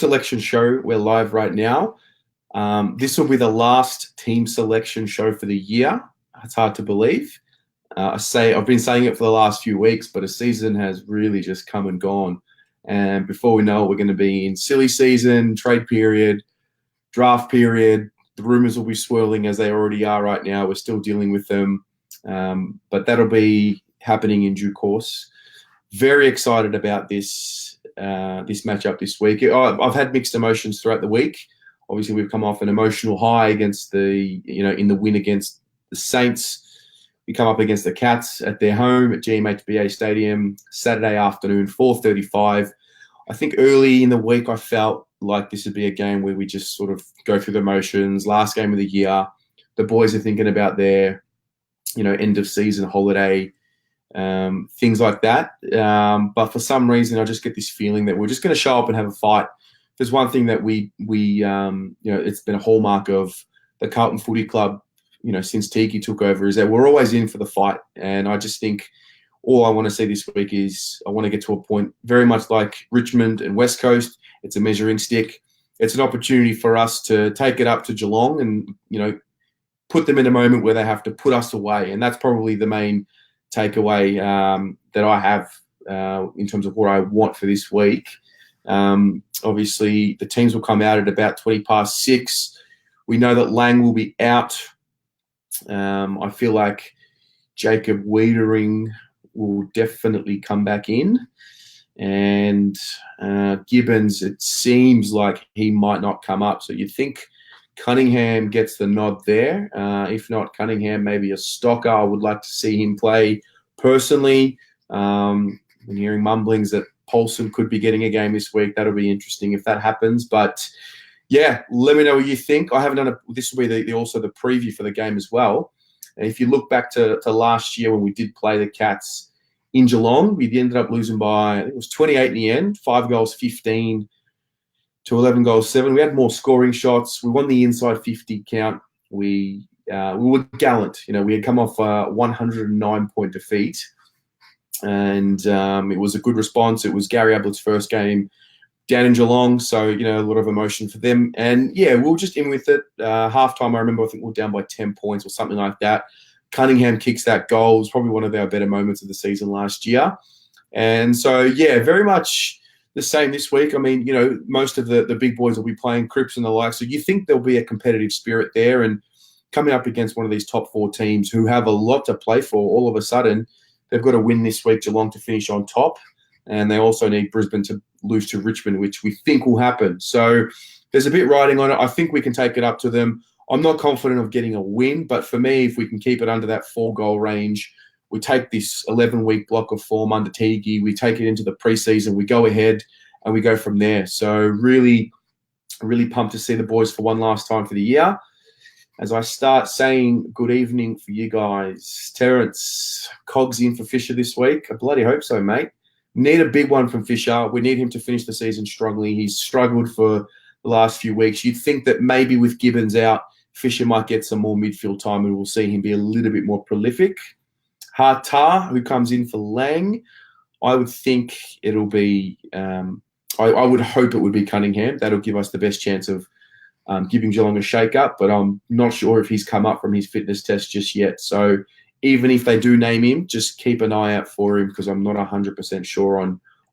selection show. We're live right now. This will be the last team selection show for the year. It's hard to believe. I've been saying it for the last few weeks, but a season has really just come and gone. And before we know it, we're going to be in silly season, trade period, draft period. The rumors will be swirling as they already are right now. We're still dealing with them, but that'll be happening in due course. Very excited about this matchup this week. I've had mixed emotions throughout the week. Obviously, we've come off an emotional high against in the win against the Saints. We come up against the Cats at their home at GMHBA Stadium, Saturday afternoon, 4:35. I think early in the week, I felt like this would be a game where we just sort of go through the motions. Last game of the year, the boys are thinking about their, end of season holiday, things like that. But for some reason, I just get this feeling that we're just going to show up and have a fight. There's one thing that it's been a hallmark of the Carlton Footy Club, since Tiki took over, is that we're always in for the fight. And I just think all I want to see this week is I want to get to a point very much like Richmond and West Coast. It's a measuring stick. It's an opportunity for us to take it up to Geelong and, put them in a moment where they have to put us away. And that's probably the main takeaway that I have in terms of what I want for this week. Obviously, the teams will come out at about 6:20. We know that Lang will be out. I feel like Jacob Wiedering will definitely come back in. And Gibbons, it seems like he might not come up. So you think Cunningham gets the nod there. If not Cunningham, maybe a Stocker. I would like to see him play personally. I'm hearing mumblings that Paulson could be getting a game this week. That'll be interesting if that happens. But yeah, let me know what you think. I haven't done this will be also the preview for the game as well. And if you look back to last year when we did play the Cats in Geelong, we ended up losing by, I think it was 28 in the end, 5 goals, 15 to 11 goals, 7. We had more scoring shots. We won the inside 50 count. We were gallant. We had come off a 109-point defeat. And it was a good response. It was Gary Ablett's first game down in Geelong, so, a lot of emotion for them. And, yeah, we were just in with it. Halftime, I remember, I think we were down by 10 points or something like that. Cunningham kicks that goal. It was probably one of our better moments of the season last year. And so, yeah, very much the same this week. I mean, most of the big boys will be playing, Cripps and the like, so you think there'll be a competitive spirit there. And coming up against one of these top 4 teams who have a lot to play for, all of a sudden, they've got to win this week, Geelong, to finish on top. And they also need Brisbane to lose to Richmond, which we think will happen. So there's a bit riding on it. I think we can take it up to them. I'm not confident of getting a win, but for me, if we can keep it under that 4-goal range, we take this 11-week block of form under Tigi, we take it into the preseason, we go ahead and we go from there. So really, really pumped to see the boys for one last time for the year. As I start saying good evening for you guys, Terrence, Cogs in for Fisher this week. I bloody hope so, mate. Need a big one from Fisher. We need him to finish the season strongly. He's struggled for the last few weeks. You'd think that maybe with Gibbons out, Fisher might get some more midfield time and we'll see him be a little bit more prolific. Hartar, who comes in for Lang, I would think it'll be I would hope it would be Cunningham. That'll give us the best chance of giving Geelong a shake-up, but I'm not sure if he's come up from his fitness test just yet. So even if they do name him, just keep an eye out for him because I'm not 100% sure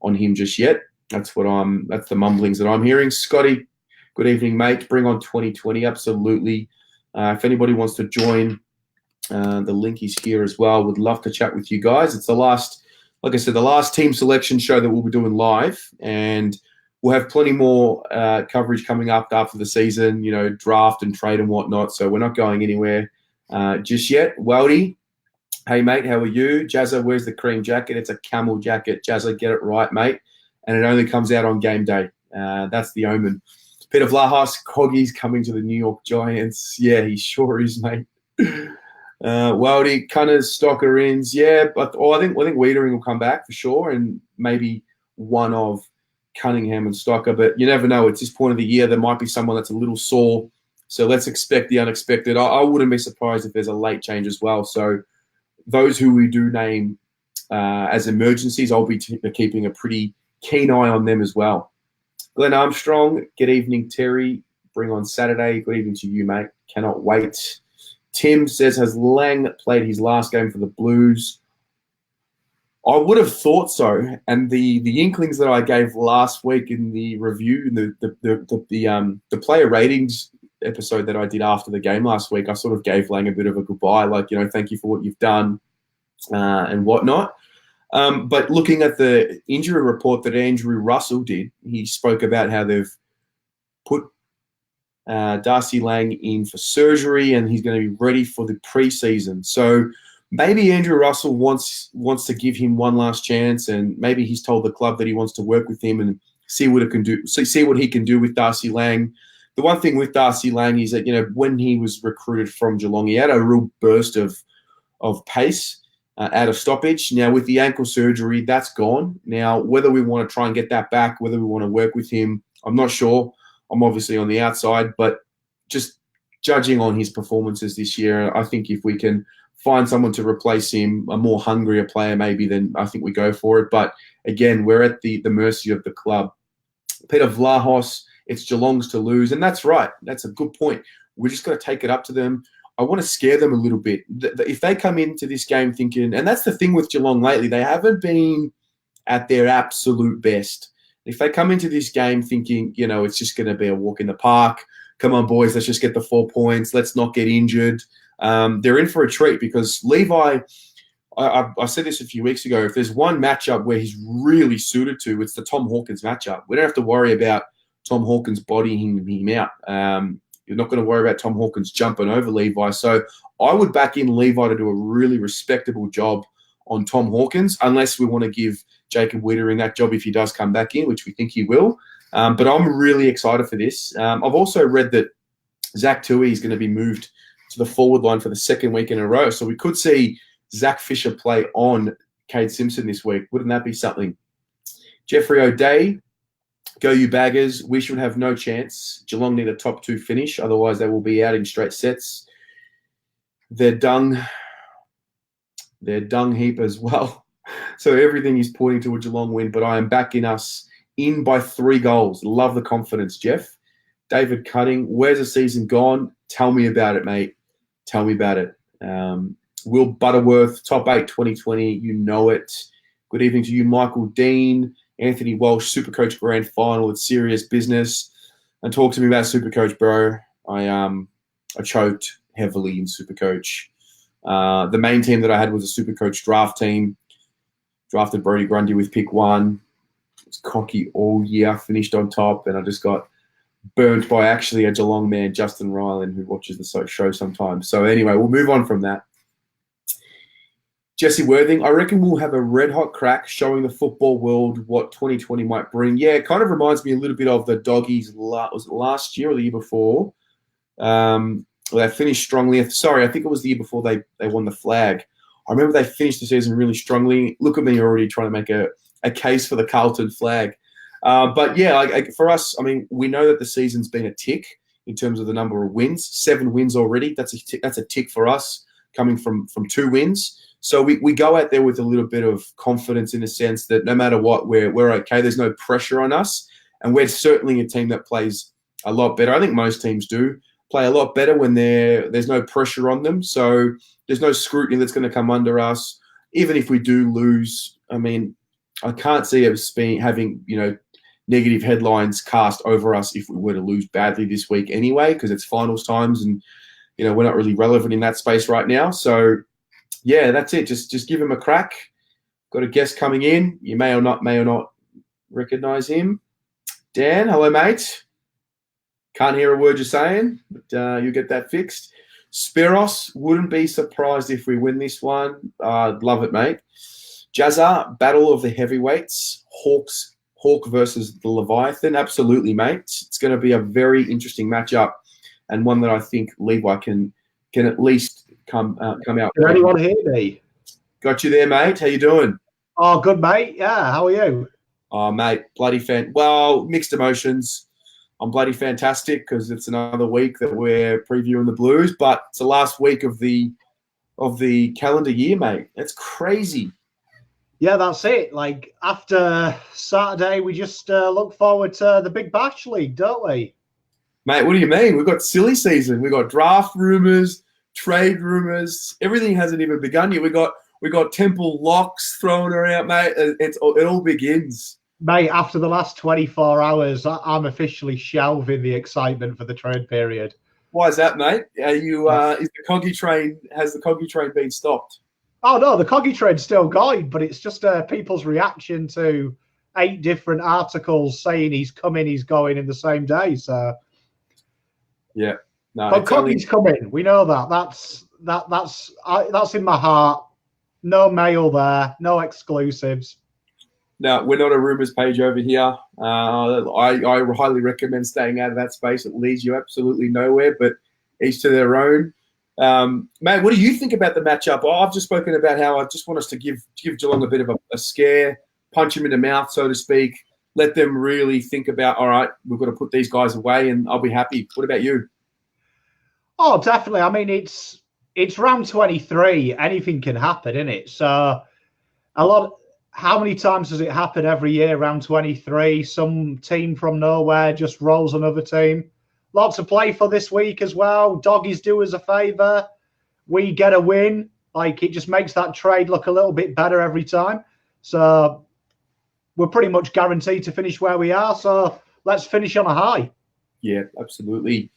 on him just yet. That's the mumblings that I'm hearing. Scotty, good evening, mate. Bring on 2020, absolutely. If anybody wants to join, the link is here as well. Would love to chat with you guys. It's the last team selection show that we'll be doing live, and we'll have plenty more coverage coming up after the season, draft and trade and whatnot. So we're not going anywhere just yet. Weldy, hey, mate, how are you? Jazza, where's the cream jacket? It's a camel jacket. Jazza, get it right, mate. And it only comes out on game day. That's the omen. Peter Vlahas, Coggy's coming to the New York Giants. Yeah, he sure is, mate. Weldy, Cunners, Stocker ins. Yeah, but I think Wiedering will come back for sure, and maybe one of Cunningham and Stocker. But you never know. It's this point of the year. There might be someone that's a little sore. So let's expect the unexpected. I wouldn't be surprised if there's a late change as well. So those who we do name as emergencies, I'll be keeping a pretty keen eye on them as well. Glenn Armstrong, good evening, Terry. Bring on Saturday. Good evening to you, mate. Cannot wait. Tim says, has Lang played his last game for the Blues? I would have thought so. And the inklings that I gave last week in the review, the player ratings episode that I did after the game last week, I sort of gave Lang a bit of a goodbye, like, thank you for what you've done and whatnot. But looking at the injury report that Andrew Russell did, he spoke about how they've put Darcy Lang in for surgery and he's going to be ready for the preseason. So maybe Andrew Russell wants to give him one last chance, and maybe he's told the club that he wants to work with him and see what it can do. See what he can do with Darcy Lang. The one thing with Darcy Lang is that when he was recruited from Geelong, he had a real burst of pace out of stoppage. Now with the ankle surgery, that's gone. Now whether we want to try and get that back, whether we want to work with him, I'm not sure. I'm obviously on the outside, but just judging on his performances this year, I think if we can find someone to replace him, a more hungrier player maybe, then I think we go for it. But again, we're at the mercy of the club. Peter Vlahos, it's Geelong's to lose, and that's right. That's a good point. We're just got to take it up to them. I want to scare them a little bit. If they come into this game thinking, and that's the thing with Geelong lately, they haven't been at their absolute best. If they come into this game thinking, it's just going to be a walk in the park, come on, boys, let's just get the 4 points, let's not get injured, they're in for a treat, because Levi, I said this a few weeks ago, if there's one matchup where he's really suited to, it's the Tom Hawkins matchup. We don't have to worry about Tom Hawkins bodying him out. You're not going to worry about Tom Hawkins jumping over Levi. So I would back in Levi to do a really respectable job on Tom Hawkins, unless we want to give Jacob Wiedering that job if he does come back in, which we think he will. But I'm really excited for this. I've also read that Zach Tui is going to be moved to the forward line for the second week in a row. So we could see Zach Fisher play on Cade Simpson this week. Wouldn't that be something? Jeffrey O'Day, go you baggers. We should have no chance. Geelong need a top 2 finish. Otherwise, they will be out in straight sets. They're dung heap as well. So everything is pointing to a Geelong win, but I am backing us in by 3 goals. Love the confidence, Jeff. David Cutting, where's the season gone? Tell me about it, mate. Tell me about it. Will Butterworth, top 8 2020. You know it. Good evening to you, Michael Dean. Anthony Walsh, Supercoach Grand Final. It's serious business. And talk to me about Supercoach, bro. I choked heavily in Supercoach. The main team that I had was a Supercoach draft team. Drafted Brodie Grundy with pick 1. Was cocky all year. Finished on top, and I just got burnt by actually a Geelong man, Justin Ryland, who watches the show sometimes. So anyway, we'll move on from that. Jesse Worthing, I reckon we'll have a red-hot crack showing the football world what 2020 might bring. Yeah, it kind of reminds me a little bit of the Doggies, was it last year or the year before? Well, they finished strongly. Sorry, I think it was the year before they won the flag. I remember they finished the season really strongly. Look at me already trying to make a case for the Carlton flag. But yeah, for us, I mean, we know that the season's been a tick in terms of the number of wins. 7 wins already. That's a tick for us, coming from 2 wins. So we go out there with a little bit of confidence, in a sense that no matter what, we're okay. There's no pressure on us, and we're certainly a team that plays a lot better. I think most teams do play a lot better when there's no pressure on them. So there's no scrutiny that's going to come under us. Even if we do lose, I mean, I can't see us having negative headlines cast over us if we were to lose badly this week anyway, because it's finals times and we're not really relevant in that space right now. So yeah, that's it. Just give him a crack. Got a guest coming in. You may or not recognize him. Dan, hello, mate. Can't hear a word you're saying, but you get that fixed. Spiros, wouldn't be surprised if we win this one. I'd love it, mate. Jazza, battle of the heavyweights. Hawk versus the Leviathan. Absolutely, mate. It's going to be a very interesting matchup, and one that I think Levi can at least come out. Can anyone hear me? Got you there, mate. How you doing? Oh, good, mate. Yeah, how are you? Oh, mate, bloody well, mixed emotions. I'm bloody fantastic because it's another week that we're previewing the Blues, but it's the last week of the calendar year, mate. That's crazy. Yeah, that's it. Like after Saturday, we just look forward to the Big Bash League, don't we? Mate, what do you mean? We've got silly season. We've got draft rumors, trade rumors. Everything hasn't even begun yet. We got Temple locks thrown around, mate. It all begins. Mate, after the last 24 hours, I'm officially shelving the excitement for the trade period. Why is that, mate? Is the Coggy train? Has the Coggy train been stopped? Oh no, the Coggy trade's still going, but it's just people's reaction to 8 different articles saying he's coming, he's going in the same day. So Yeah, no, but Coggy's coming. We know that. That's in my heart. No mail there, no exclusives. No, we're not a rumors page over here. I highly recommend staying out of that space. It leads you absolutely nowhere, but each to their own. Mate, what do you think about the matchup? I've just spoken about how I just want us to give Geelong a bit of a scare, punch them in the mouth, so to speak, let them really think about, all right, we've got to put these guys away and I'll be happy. What about you? Oh, definitely. I mean, it's round 23. Anything can happen, isn't it? So a lot. How many times does it happen every year? Round 23, some team from nowhere just rolls another team. Lots to play for this week as well. Doggies do us a favour. We get a win. Like it just makes that trade look a little bit better every time. So we're pretty much guaranteed to finish where we are. So let's finish on a high. Yeah, absolutely.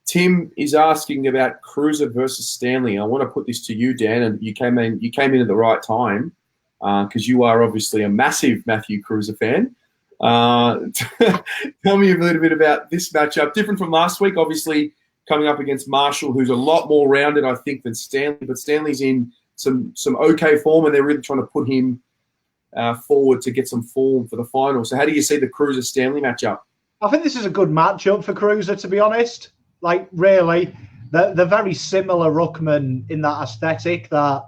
Tim is asking about Cruiser versus Stanley. I want to put this to you, Dan, and you came in at the right time because you are obviously a massive Matthew Cruiser fan. Tell me a little bit about this matchup. Different from last week, obviously coming up against Marshall, who's a lot more rounded, I think, than Stanley. But Stanley's in some okay form, and they're really trying to put him forward to get some form for the final. So how do you see the Cruiser-Stanley matchup? I think this is a good matchup for Cruiser, to be honest. Like, really, they're very similar ruckman in that aesthetic that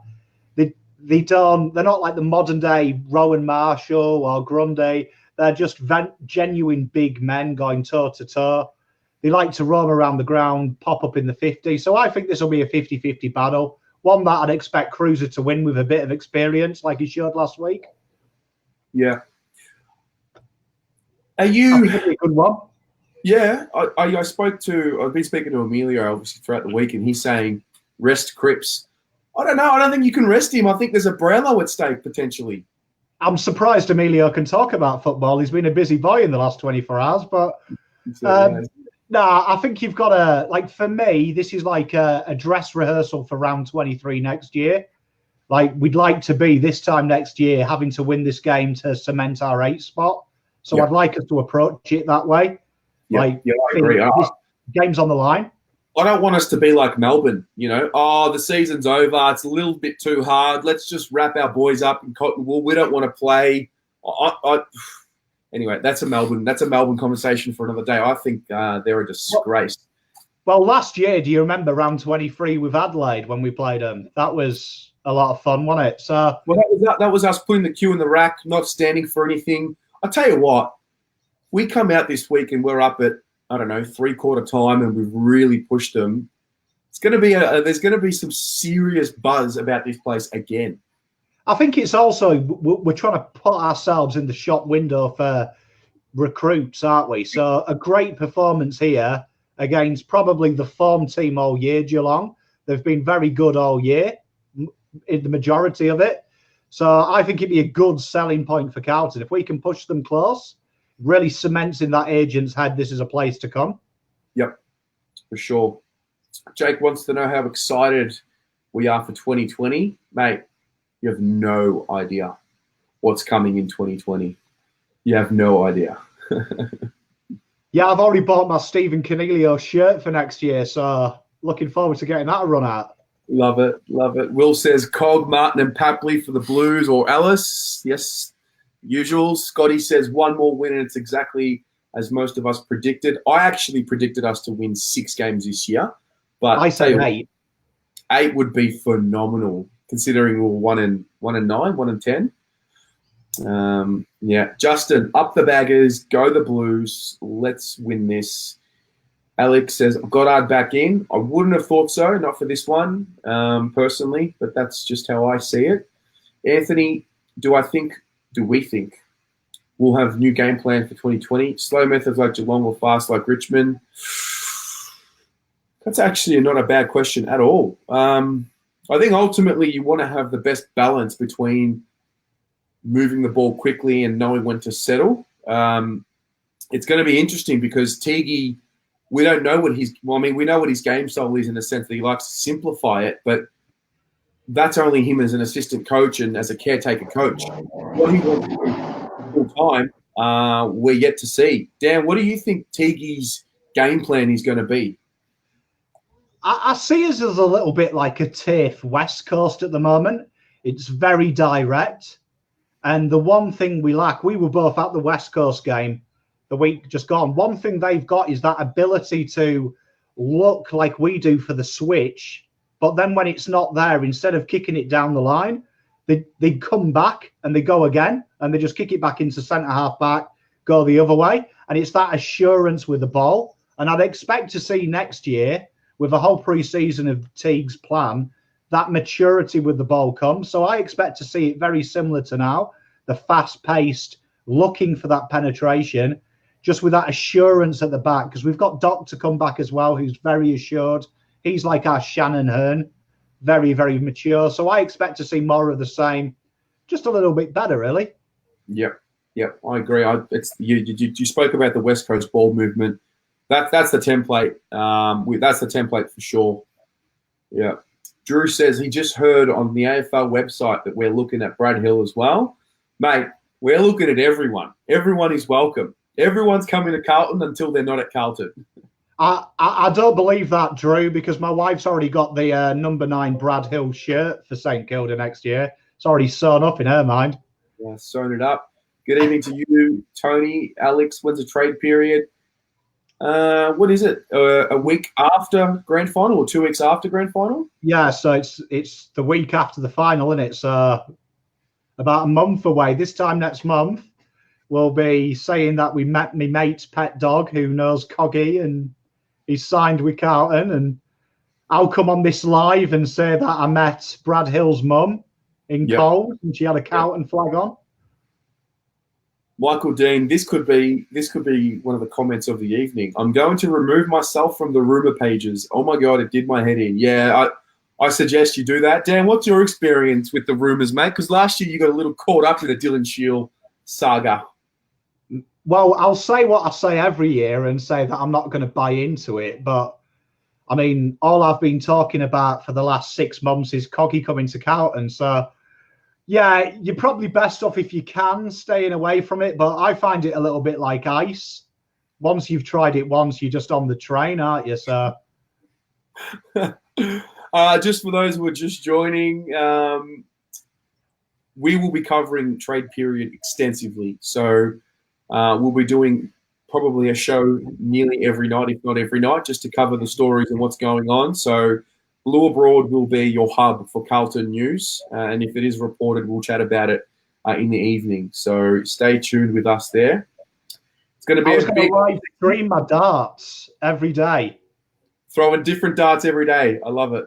they're not like the modern day Rowan Marshall or Grundy. They're just genuine big men going toe to toe. They like to roam around the ground, pop up in the 50. So I think this will be a 50-50 battle. One that I'd expect Cruiser to win with a bit of experience, like he showed last week. Yeah. Are you? I think it'll be a good one. Yeah, I've been speaking to Emilio obviously throughout the week, and he's saying rest Cripps. I don't know. I don't think you can rest him. I think there's a Brownlow at stake potentially. I'm surprised Emilio can talk about football. He's been a busy boy in the last 24 hours, but I think you've got to, like, for me, this is like a dress rehearsal for round 23 next year. Like, we'd like to be this time next year having to win this game to cement our 8th spot. So yep. I'd like us to approach it that way. Yep. Like, yeah, I agree. This game's on the line. I don't want us to be like Melbourne, the season's over. It's a little bit too hard. Let's just wrap our boys up in cotton wool. We don't want to play. Anyway, that's a Melbourne conversation for another day. I think they're a disgrace. Well, last year, do you remember round 23 with Adelaide when we played them? That was a lot of fun, wasn't it? So, well, that was us putting the queue in the rack, not standing for anything. I'll tell you what, we come out this week and we're up at, I don't know, 3/4 time, and we've really pushed them. It's going to be there's going to be some serious buzz about this place again. I think it's also we're trying to put ourselves in the shop window for recruits, aren't we? So a great performance here against probably the form team all year, Geelong. They've been very good all year, in the majority of it. So I think it'd be a good selling point for Carlton. If we can push them close, really cements in that agent's head this is a place to come. Yep, for sure. Jake wants to know how excited we are for 2020. Mate, you have no idea what's coming in 2020. You have no idea. Yeah, I've already bought my Stephen Cornelio shirt for next year, so looking forward to getting that a run out. Love it, love it. Will says Cog, Martin and Papley for the Blues, or Ellis. Yes, usual. Scotty says one more win, and it's exactly as most of us predicted. I actually predicted us to win 6 games this year, but I say 8. 8 would be phenomenal, considering we were 1-9, 1-10. Yeah, Justin, up the baggers, go the Blues. Let's win this. Alex says Goddard back in. I wouldn't have thought so, not for this one, personally, but that's just how I see it. Anthony, do we think we'll have new game plan for 2020? Slow methods like Geelong or fast like Richmond? That's actually not a bad question at all. I think ultimately you want to have the best balance between moving the ball quickly and knowing when to settle. It's going to be interesting because Teague, we don't know what we know what his game style is in the sense that he likes to simplify it, but that's only him as an assistant coach and as a caretaker coach. What he wants to do full time, we're yet to see. Dan, what do you think Teague's game plan is going to be? I see us as a little bit like a TAFE West Coast at the moment. It's very direct. And the one thing we lack, we were both at the West Coast game the week just gone. One thing they've got is that ability to look like we do for the switch. But then when it's not there, instead of kicking it down the line, they come back and they go again. And they just kick it back into centre half back, go the other way. And it's that assurance with the ball. And I'd expect to see next year, with a whole pre-season of Teague's plan, that maturity with the ball comes. So I expect to see it very similar to now, the fast-paced, looking for that penetration, just with that assurance at the back, because we've got Doc to come back as well, who's very assured. He's like our Shannon Hearn, very, very mature. So I expect to see more of the same, just a little bit better, really. Yep, I agree. You spoke about the West Coast ball movement. That's the template. That's the template for sure. Yeah. Drew says he just heard on the AFL website that we're looking at Brad Hill as well. Mate, we're looking at everyone. Everyone is welcome. Everyone's coming to Carlton until they're not at Carlton. I don't believe that, Drew, because my wife's already got the number 9 Brad Hill shirt for St Kilda next year. It's already sewn up in her mind. Yeah, sewn it up. Good evening to you, Tony. Alex, when's the trade period? What is it? A week after grand final or 2 weeks after grand final? Yeah, so it's the week after the final, isn't it? So about a month away. This time next month, we'll be saying that we met my mate's pet dog who knows Coggy and he's signed with Carlton. And I'll come on this live and say that I met Brad Hill's mum in Cole and she had a Carlton flag on. Michael Dean, this could be one of the comments of the evening. I'm going to remove myself from the rumor pages. Oh my God, it did my head in. Yeah, I suggest you do that. Dan, what's your experience with the rumors, mate? Because last year you got a little caught up in the Dylan Shield saga. Well, I'll say what I say every year and say that I'm not going to buy into it. But, I mean, all I've been talking about for the last 6 months is Coggy coming to Carlton. So, yeah, you're probably best off if you can staying away from it. But I find it a little bit like ice. Once you've tried it once, you're just on the train, aren't you, sir? Just for those who are just joining, we will be covering trade period extensively. So we'll be doing probably a show nearly every night, if not every night, just to cover the stories and what's going on. So Blue Abroad will be your hub for Carlton news. And if it is reported, we'll chat about it in the evening. So stay tuned with us there. It's going to be a big live stream my darts every day. Throwing different darts every day. I love it.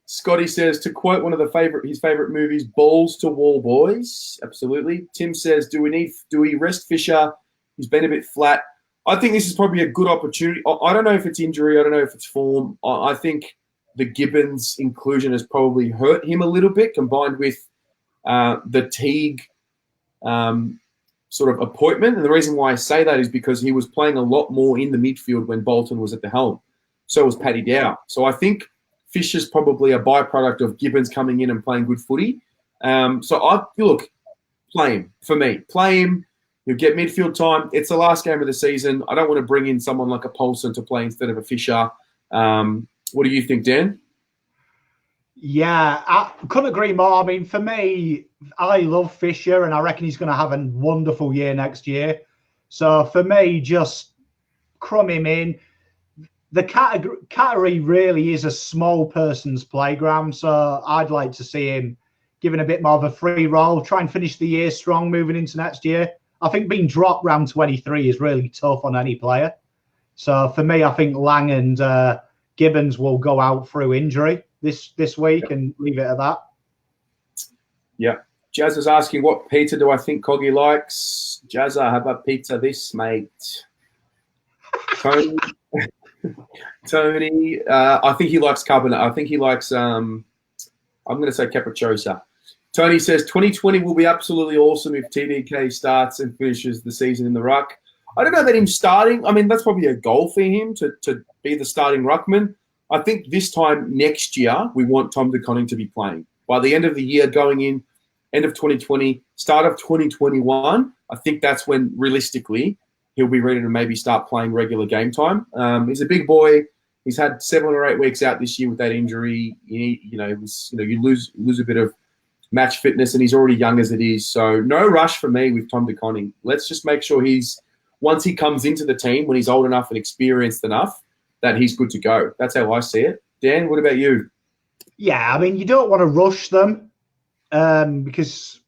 Scotty says, to quote one of his favorite movies, balls to wall, boys. Absolutely. Tim says, do we rest Fisher? He's been a bit flat. I think this is probably a good opportunity. I don't know if it's injury. I don't know if it's form. I think the Gibbons inclusion has probably hurt him a little bit, combined with the Teague sort of appointment. And the reason why I say that is because he was playing a lot more in the midfield when Bolton was at the helm. So was Paddy Dow. So I think Fisher's probably a byproduct of Gibbons coming in and playing good footy. Play him for me. Play him. You'll get midfield time. It's the last game of the season. I don't want to bring in someone like a Paulson to play instead of a Fisher. What do you think, Dan? Yeah, I couldn't agree more. I mean, for me, I love Fisher, and I reckon he's going to have a wonderful year next year. So for me, just crumb him in. The category really is a small person's playground, so I'd like to see him given a bit more of a free role, try and finish the year strong moving into next year. I think being dropped round 23 is really tough on any player. So for me, I think Lang and Gibbons will go out through injury this week and leave it at that. Yeah. Jazz is asking, what pizza do I think Coggy likes? Jazza, how about pizza this, mate? Tony, I think he likes carbonara. I think he likes, I'm going to say capricciosa. Tony says, 2020 will be absolutely awesome if TDK starts and finishes the season in the ruck. I don't know about him starting. I mean, that's probably a goal for him to be the starting ruckman. I think this time next year, we want Tom De Koning to be playing. By the end of the year, going in, end of 2020, start of 2021, I think that's when, realistically, he'll be ready to maybe start playing regular game time. He's a big boy. He's had 7 or 8 weeks out this year with that injury. You lose a bit of match fitness, and he's already young as it is. So no rush for me with Tom De Koning. Let's just make sure once he comes into the team, when he's old enough and experienced enough, that he's good to go. That's how I see it. Dan, what about you? Yeah, I mean, you don't want to rush them because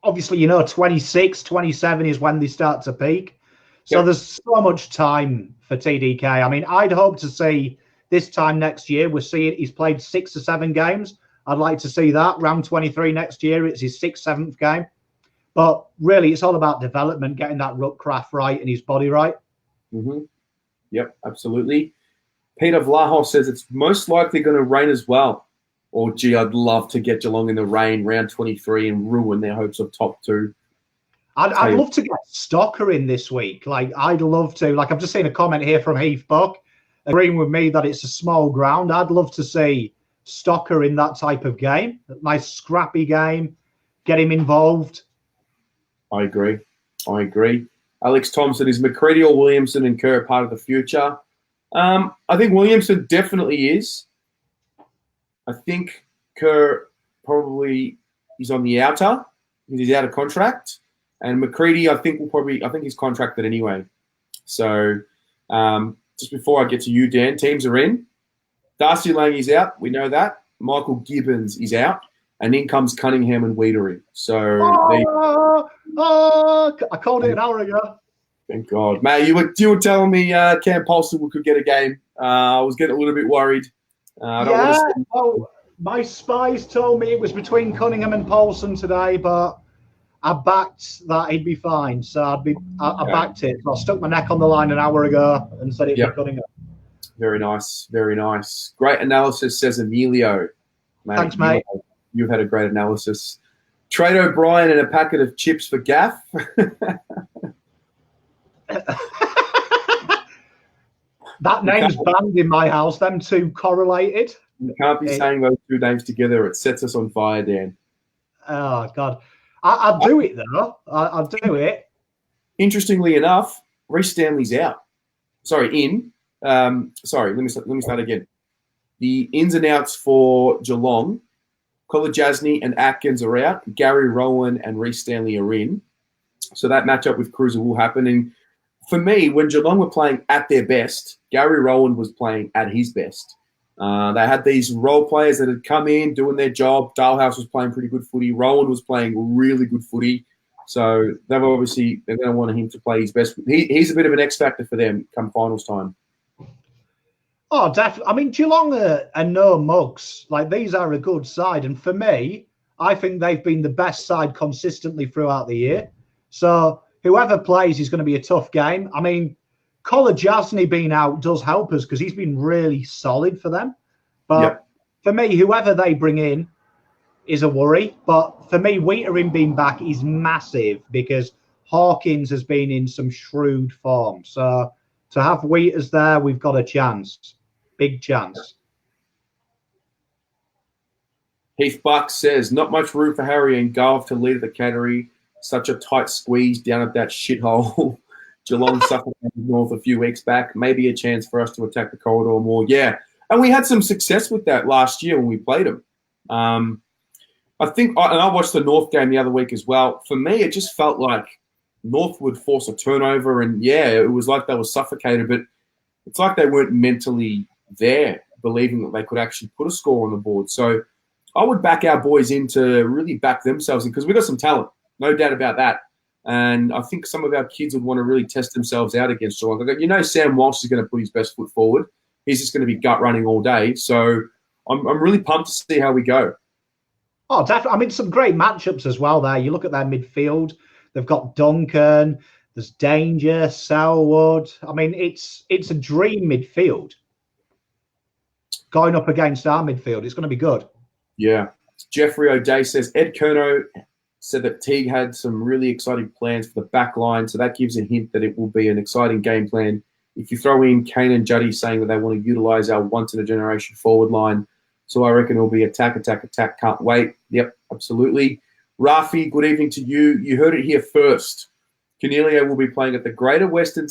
obviously, 26, 27 is when they start to peak. So There's so much time for TDK. I mean, I'd hope to see this time next year, he's played 6 or 7 games. I'd like to see that. Round 23 next year, it's his 6th, 7th game. But really, it's all about development, getting that ruck craft right and his body right. Mm-hmm. Yep, absolutely. Peter Vlahos says it's most likely going to rain as well. Or, gee, I'd love to get Geelong in the rain round 23 and ruin their hopes of top 2. I'd love to get Stocker in this week. I'd love to. I've just seen a comment here from Heath Buck agreeing with me that it's a small ground. I'd love to see Stocker in that type of game. A nice scrappy game. Get him involved. I agree. Alex Thompson, is McCready or Williamson and Kerr part of the future? I think Williamson definitely is. I think Kerr probably is on the outer. He's out of contract. And McCready, I think he's contracted anyway. So just before I get to you, Dan, teams are in. Darcy Lang's out. We know that. Michael Gibbons is out. And in comes Cunningham and Wiedering. So I called it an hour ago. Thank God. Mate, you were telling me Cam Paulson could get a game. I was getting a little bit worried. Well, my spies told me it was between Cunningham and Paulson today, but I backed that he'd be fine. So I backed it. So I stuck my neck on the line an hour ago and said it'd be Cunningham. Very nice. Very nice. Great analysis, says Emilio. Mate, thanks, mate. You've had a great analysis. Trade O'Brien and a packet of chips for Gaff. That name's banned in my house. Them two correlated. You can't be saying those two names together. It sets us on fire, Dan. Oh, God. I'll do it, though. I'll do it. Interestingly enough, Reece Stanley's out. Sorry, let me start again. The ins and outs for Geelong, Kolajasny and Atkins are out. Gary Rowan and Reece Stanley are in. So that matchup with Cruiser will happen. And for me, when Geelong were playing at their best, Gary Rowan was playing at his best. They had these role players that had come in, doing their job. Dalhouse was playing pretty good footy. Rowan was playing really good footy. So they're going to want him to play his best. He's a bit of an X factor for them come finals time. Oh, definitely. I mean, Geelong are no mugs. These are a good side. And for me, I think they've been the best side consistently throughout the year. So whoever plays is going to be a tough game. I mean, Kolajasny being out does help us because he's been really solid for them. But for me, whoever they bring in is a worry. But for me, Wiedering being back is massive because Hawkins has been in some shrewd form. So to have Wheaters there, we've got a chance. Big chance. Heath Buck says, not much room for Harry and Garv to lead the category. Such a tight squeeze down at that shithole. Geelong suffocated North a few weeks back. Maybe a chance for us to attack the corridor more. Yeah. And we had some success with that last year when we played them. I think, and I watched the North game the other week as well. For me, it just felt like North would force a turnover. And, it was like they were suffocated. But it's like they weren't mentally there, believing that they could actually put a score on the board. So I would back our boys in to really back themselves in because we've got some talent. No doubt about that. And I think some of our kids would want to really test themselves out against Geelong. Sam Walsh is going to put his best foot forward. He's just going to be gut running all day. So I'm really pumped to see how we go. Oh, definitely. I mean, some great matchups as well there. You look at their midfield, they've got Duncan, there's Danger, Selwood. I mean, it's a dream midfield. Going up against our midfield, it's going to be good. Yeah. Jeffrey O'Day says Ed Kerno said that Teague had some really exciting plans for the back line, so that gives a hint that it will be an exciting game plan. If you throw in Kane and Juddy saying that they want to utilise our once-in-a-generation forward line, so I reckon it'll be attack, attack, attack, can't wait. Yep, absolutely. Rafi, good evening to you. You heard it here first. Cornelia will be playing at the Greater Western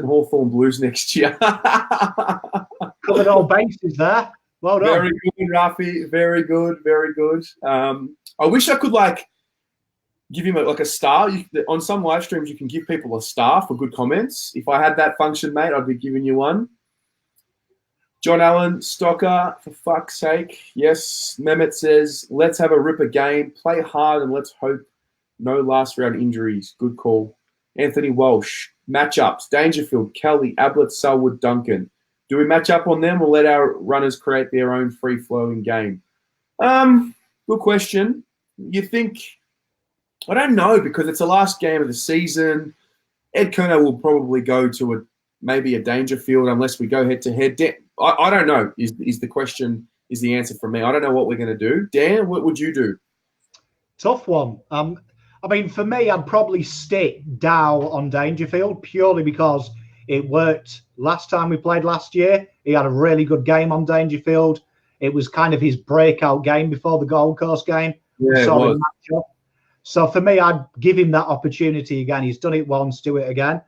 Hawthorn Blues next year. Covered all bases there. Well done. Very good, Rafi. Very good. Very good. I wish I could give him a star. On some live streams, you can give people a star for good comments. If I had that function, mate, I'd be giving you one. John Allen, Stocker, for fuck's sake. Yes. Mehmet says, let's have a ripper game. Play hard and let's hope no last round injuries. Good call. Anthony Walsh. Matchups. Dangerfield, Kelly, Ablett, Selwood, Duncan. Do we match up on them or let our runners create their own free-flowing game? Good question. You think – I don't know because it's the last game of the season. Ed Kerno will probably go to maybe a Dangerfield unless we go head-to-head. I don't know is the question, is the answer from me. I don't know what we're going to do. Dan, what would you do? Tough one. I mean, for me, I'd probably stick Dow on Dangerfield purely because it worked last time we played last year. He had a really good game on Dangerfield. It was kind of his breakout game before the Gold Coast game. Yeah, it was. So for me, I'd give him that opportunity again. He's done it once, do it again.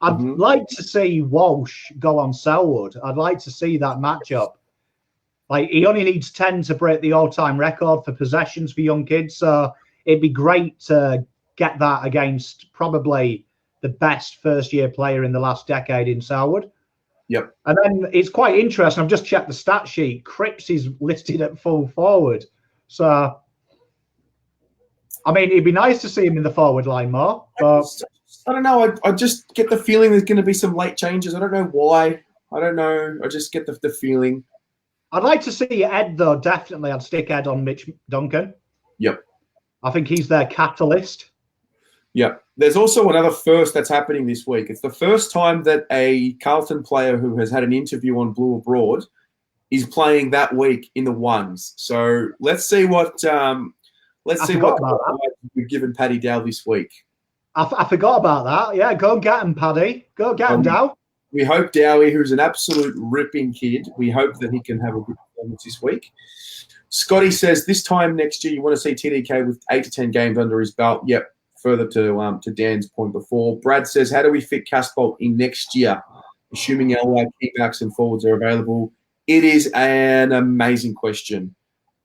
I'd like to see Walsh go on Selwood. I'd like to see that matchup. Like, he only needs 10 to break the all-time record for possessions for young kids. So it'd be great to get that against probably the best first-year player in the last decade in Selwood. Yep. And then it's quite interesting. I've just checked the stat sheet. Cripps is listed at full forward. So, I mean, it'd be nice to see him in the forward line more. But I don't know. I just get the feeling there's going to be some late changes. I don't know why. I don't know. I just get the feeling. I'd like to see Ed, though. Definitely, I'd stick Ed on Mitch Duncan. Yep. I think he's their catalyst. Yep. There's also another first that's happening this week. It's the first time that a Carlton player who has had an interview on Blue Abroad is playing that week in the ones. So let's see what we've given Paddy Dow this week. I forgot about that. Yeah, go get him, Paddy. Go get him, Dow. We hope Dowie, who's an absolute ripping kid, we hope that he can have a good performance this week. Scotty says this time next year you want to see TDK with 8 to 10 games under his belt. Yep, further to Dan's point before. Brad says, how do we fit Casbolt in next year, assuming our key backs and forwards are available? It is an amazing question.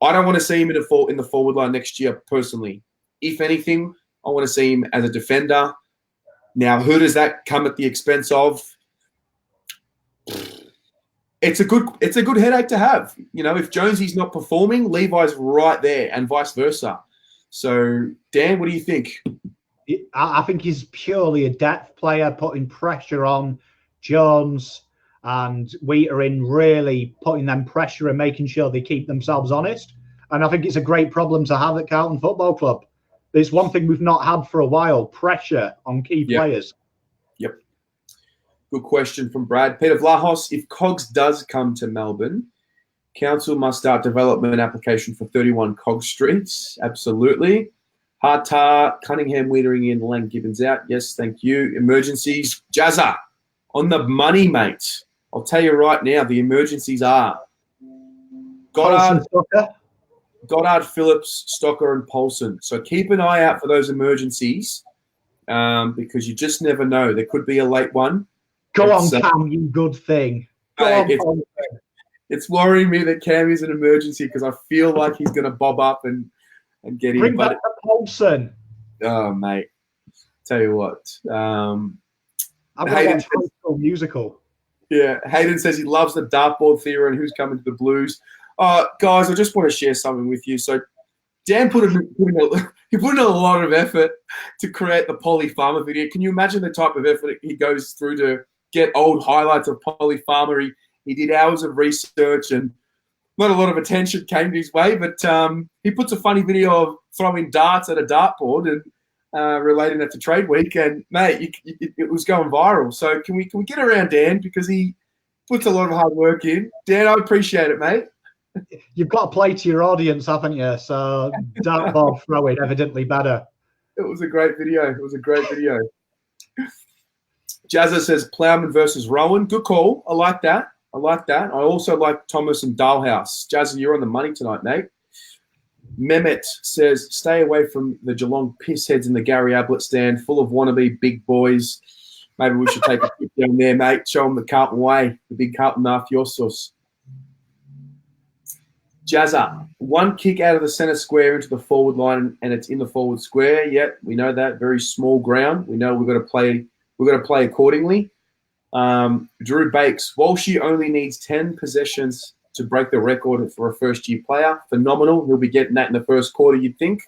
I don't want to see him in the forward line next year personally. If anything, I want to see him as a defender. Now, who does that come at the expense of? It's a good headache to have. You know, if Jonesy's not performing, Levi's right there, and vice versa. So, Dan, what do you think? I think he's purely a depth player, putting pressure on Jones and Wheater in, really putting them pressure and making sure they keep themselves honest. And I think it's a great problem to have at Carlton Football Club. It's one thing we've not had for a while, pressure on key players. Yep. Good question from Brad. Peter Vlahos, if Cogs does come to Melbourne, council must start development application for 31 Cogs Streets. Absolutely. Hartar, Cunningham, Wiedering in, Lang Gibbons out. Yes, thank you. Emergencies. Jazza, on the money, mate. I'll tell you right now, the emergencies are Goddard, Phillips, Stocker, and Paulson. So keep an eye out for those emergencies because you just never know. There could be a late one. Go on, Cam, you good thing. It's worrying me that Cam is an emergency because I feel like he's going to bob up and get in. Bring back the Paulson. Oh, mate. Tell you what. I'm going to watch Musical. Yeah, Hayden says he loves the dartboard theory and who's coming to the Blues. Guys, I just want to share something with you. So Dan put in a lot of effort to create the Polly Farmer video. Can you imagine the type of effort he goes through to get old highlights of Polly Farmer? He did hours of research, and not a lot of attention came his way, but he puts a funny video of throwing darts at a dartboard and relating that to Trade Week. And, mate, it was going viral. So can we get around Dan, because he puts a lot of hard work in. Dan, I appreciate it, mate. You've got to play to your audience, haven't you? So dartboard throwing, evidently better. It was a great video. Jazza says Plowman versus Rowan. Good call. I like that. I also like Thomas and Dalhouse. Jazza, you're on the money tonight, mate. Mehmet says, stay away from the Geelong pissheads in the Gary Ablett stand, full of wannabe big boys. Maybe we should take a trip down there, mate. Show them the Carlton way, the big Carlton after your sauce. Jazza, one kick out of the centre square into the forward line, and it's in the forward square. Yep, we know that. Very small ground. We know we've got to play accordingly. Drew Bakes, Walshy only needs 10 possessions to break the record for a first-year player. Phenomenal. He'll be getting that in the first quarter, you'd think.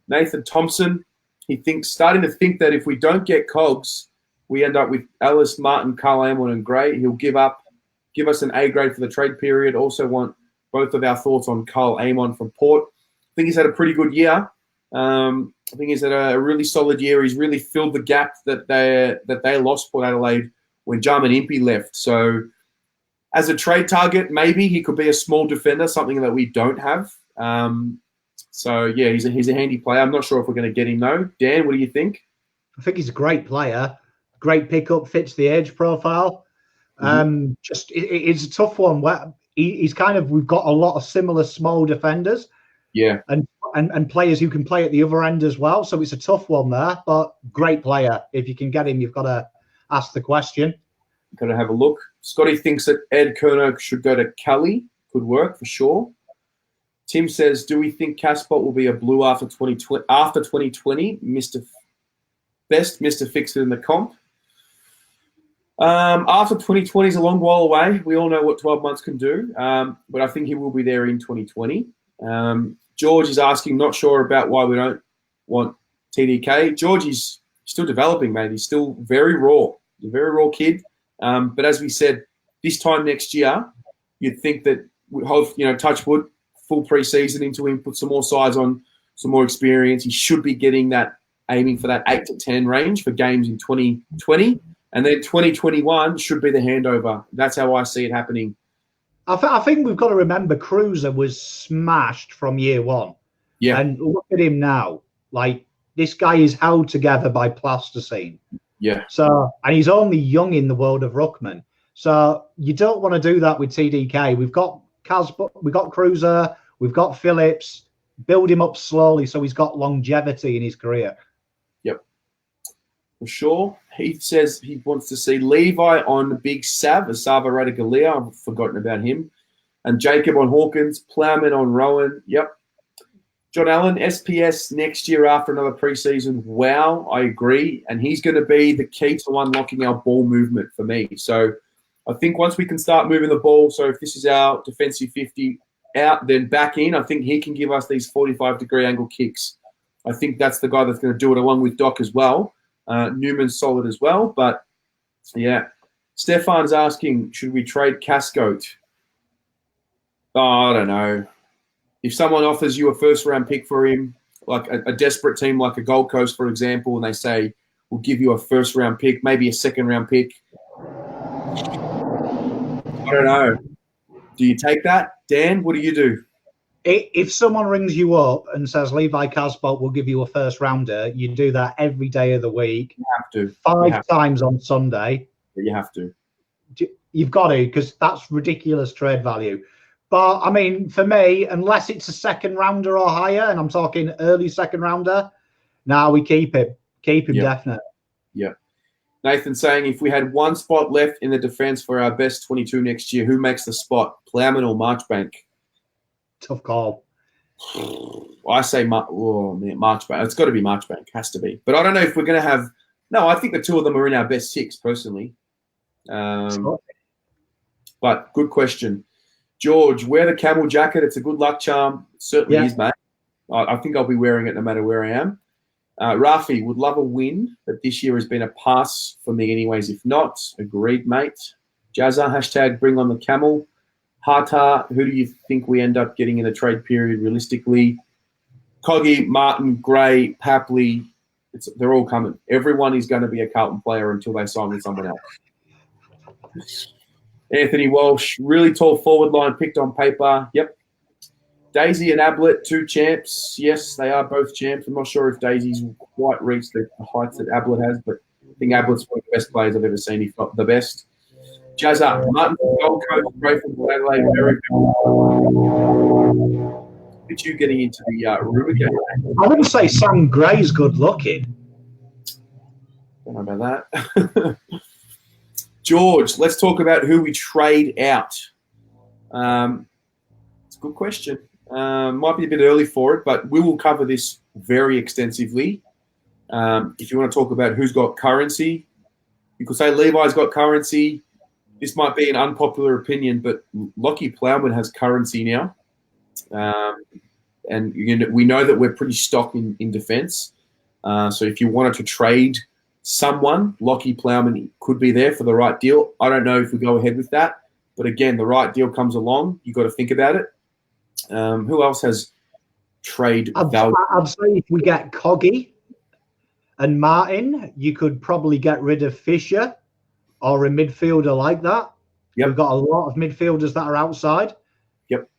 Nathan Thompson, starting to think that if we don't get Cogs, we end up with Ellis, Martin, Carl Amon, and Gray. He'll give us an A grade for the trade period. Also want both of our thoughts on Carl Amon from Port. I think he's had a pretty good year. I think he's had a really solid year. He's really filled the gap that they lost Port Adelaide when Jarman Impey left. So as a trade target, maybe he could be a small defender, something that we don't have. So, yeah, he's a handy player. I'm not sure if we're going to get him, though. Dan, what do you think? I think he's a great player. Great pickup, fits the age profile. It's a tough one. He's we've got a lot of similar small defenders. Yeah. And players who can play at the other end as well. So it's a tough one there, but great player. If you can get him, you've got to ask the question. Got to have a look. Scotty thinks that Ed Kerno should go to Kelly. Could work for sure. Tim says, do we think Caspot will be a blue after 2020? After 2020, Mr. Fix It in the comp. After 2020 is a long while away. We all know what 12 months can do, but I think he will be there in 2020. George is asking, not sure about why we don't want TDK. George is still developing, mate. He's still very raw. He's a very raw kid. But as we said, this time next year, you'd think that we'd hold, touch wood, full pre-season into him, put some more size on, some more experience. He should be getting that, aiming for that 8 to 10 range for games in 2020. And then 2021 should be the handover. That's how I see it happening. I think we've got to remember Cruiser was smashed from year one. Yeah. And look at him now. Like, this guy is held together by plasticine. Yeah. So, and he's only young in the world of ruckman. So you don't want to do that with TDK. We've got we've got Cruiser, we've got Phillips. Build him up slowly so he's got longevity in his career. Yep. For sure. He says he wants to see Levi on Big Sav, Asava Radagalia. I've forgotten about him. And Jacob on Hawkins, Plowman on Rowan. Yep. John Allen, SPS next year after another preseason. Wow, I agree. And he's going to be the key to unlocking our ball movement for me. So I think once we can start moving the ball, so if this is our defensive 50 out, then back in, I think he can give us these 45-degree angle kicks. I think that's the guy that's going to do it along with Doc as well. Newman's solid as well. But, yeah. Stefan's asking, should we trade Cascote? Oh, I don't know. If someone offers you a first-round pick for him, like a desperate team like a Gold Coast, for example, and they say, we'll give you a first-round pick, maybe a second-round pick, I don't know. Do you take that? Dan, what do you do? If someone rings you up and says Levi Casbolt will give you a first rounder, you do that every day of the week. You have to. Five times on Sunday. You have to. You've got to, because that's ridiculous trade value. But, I mean, for me, unless it's a second rounder or higher, and I'm talking early second rounder, now we keep him. Keep him, definitely. Yeah. Nathan saying, if we had one spot left in the defence for our best 22 next year, who makes the spot? Plowman or Marchbank? Tough call. I say Marchbank. It's got to be Marchbank. Has to be. But I don't know if we're going to have... No, I think the two of them are in our best six, personally. But good question. George, wear the camel jacket. It's a good luck charm. It certainly is, mate. I think I'll be wearing it no matter where I am. Rafi, would love a win, but this year has been a pass for me anyways. If not, agreed, mate. Jazza, hashtag bring on the camel. Hata, who do you think we end up getting in the trade period realistically? Coggy, Martin, Gray, Papley, they're all coming. Everyone is going to be a Carlton player until they sign with someone else. Anthony Walsh, really tall forward line picked on paper. Yep. Daisy and Ablett, 2 champs. Yes, they are both champs. I'm not sure if Daisy's quite reached the heights that Ablett has, but I think Ablett's one of the best players I've ever seen, if not the best. Jazza, Martin from Gold Coast, Gray from Adelaide, very good. Look at you getting into the Ruber game. I wouldn't say Sam Gray's good looking. Don't know about that. George, let's talk about who we trade out. It's a good question. Might be a bit early for it, but we will cover this very extensively. If you want to talk about who's got currency, you could say Levi's got currency. This might be an unpopular opinion, but Lockie Plowman has currency now. And we know that we're pretty stocked in defence. So if you wanted to trade someone, Lockie Plowman could be there for the right deal. I don't know if we go ahead with that. But again, the right deal comes along. You've got to think about it. Who else has trade value? I'd say if we get Coggy and Martin, you could probably get rid of Fisher or a midfielder like that. Yep. We've got a lot of midfielders that are outside. Yep.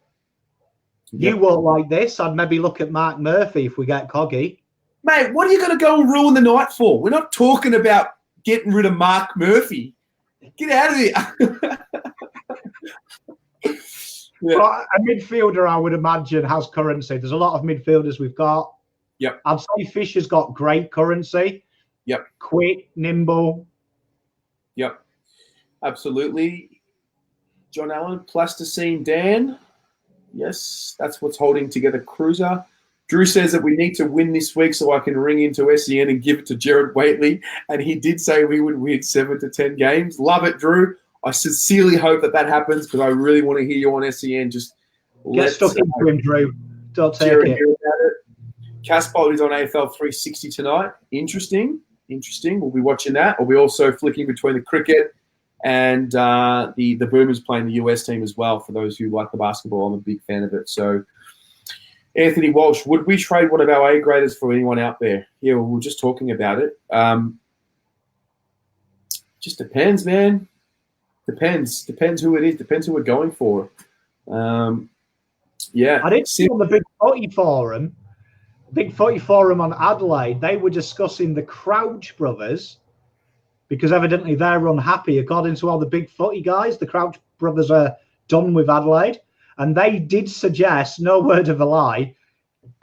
You won't like this. I'd maybe look at Mark Murphy if we get Coggy. Mate, what are you going to go and ruin the night for? We're not talking about getting rid of Mark Murphy. Get out of here. Yeah. Well, a midfielder, I would imagine, has currency. There's a lot of midfielders we've got. Yep. I'd say Fisher's got great currency. Yep. Quick, nimble. Yep. Absolutely. John Allen, Plasticine Dan. Yes, that's what's holding together Cruiser. Drew says that we need to win this week so I can ring into SEN and give it to Jared Waitley. And he did say we would win 7 to 10 games. Love it, Drew. I sincerely hope that happens because I really want to hear you on SEN. Just get stuck into him, Drew. Don't take it. Caspol is on AFL 360 tonight. Interesting. We'll be watching that. We'll be also flicking between the cricket and the Boomers playing the US team as well. For those who like the basketball, I'm a big fan of it. So, Anthony Walsh, would we trade one of our A graders for anyone out there? Yeah, well, we're just talking about it. Just depends, man. Depends who it is. Depends who we're going for. Yeah. I did see on the Big Footy Forum on Adelaide, they were discussing the Crouch brothers because evidently they're unhappy. According to all the Big Footy guys, the Crouch brothers are done with Adelaide. And they did suggest, no word of a lie,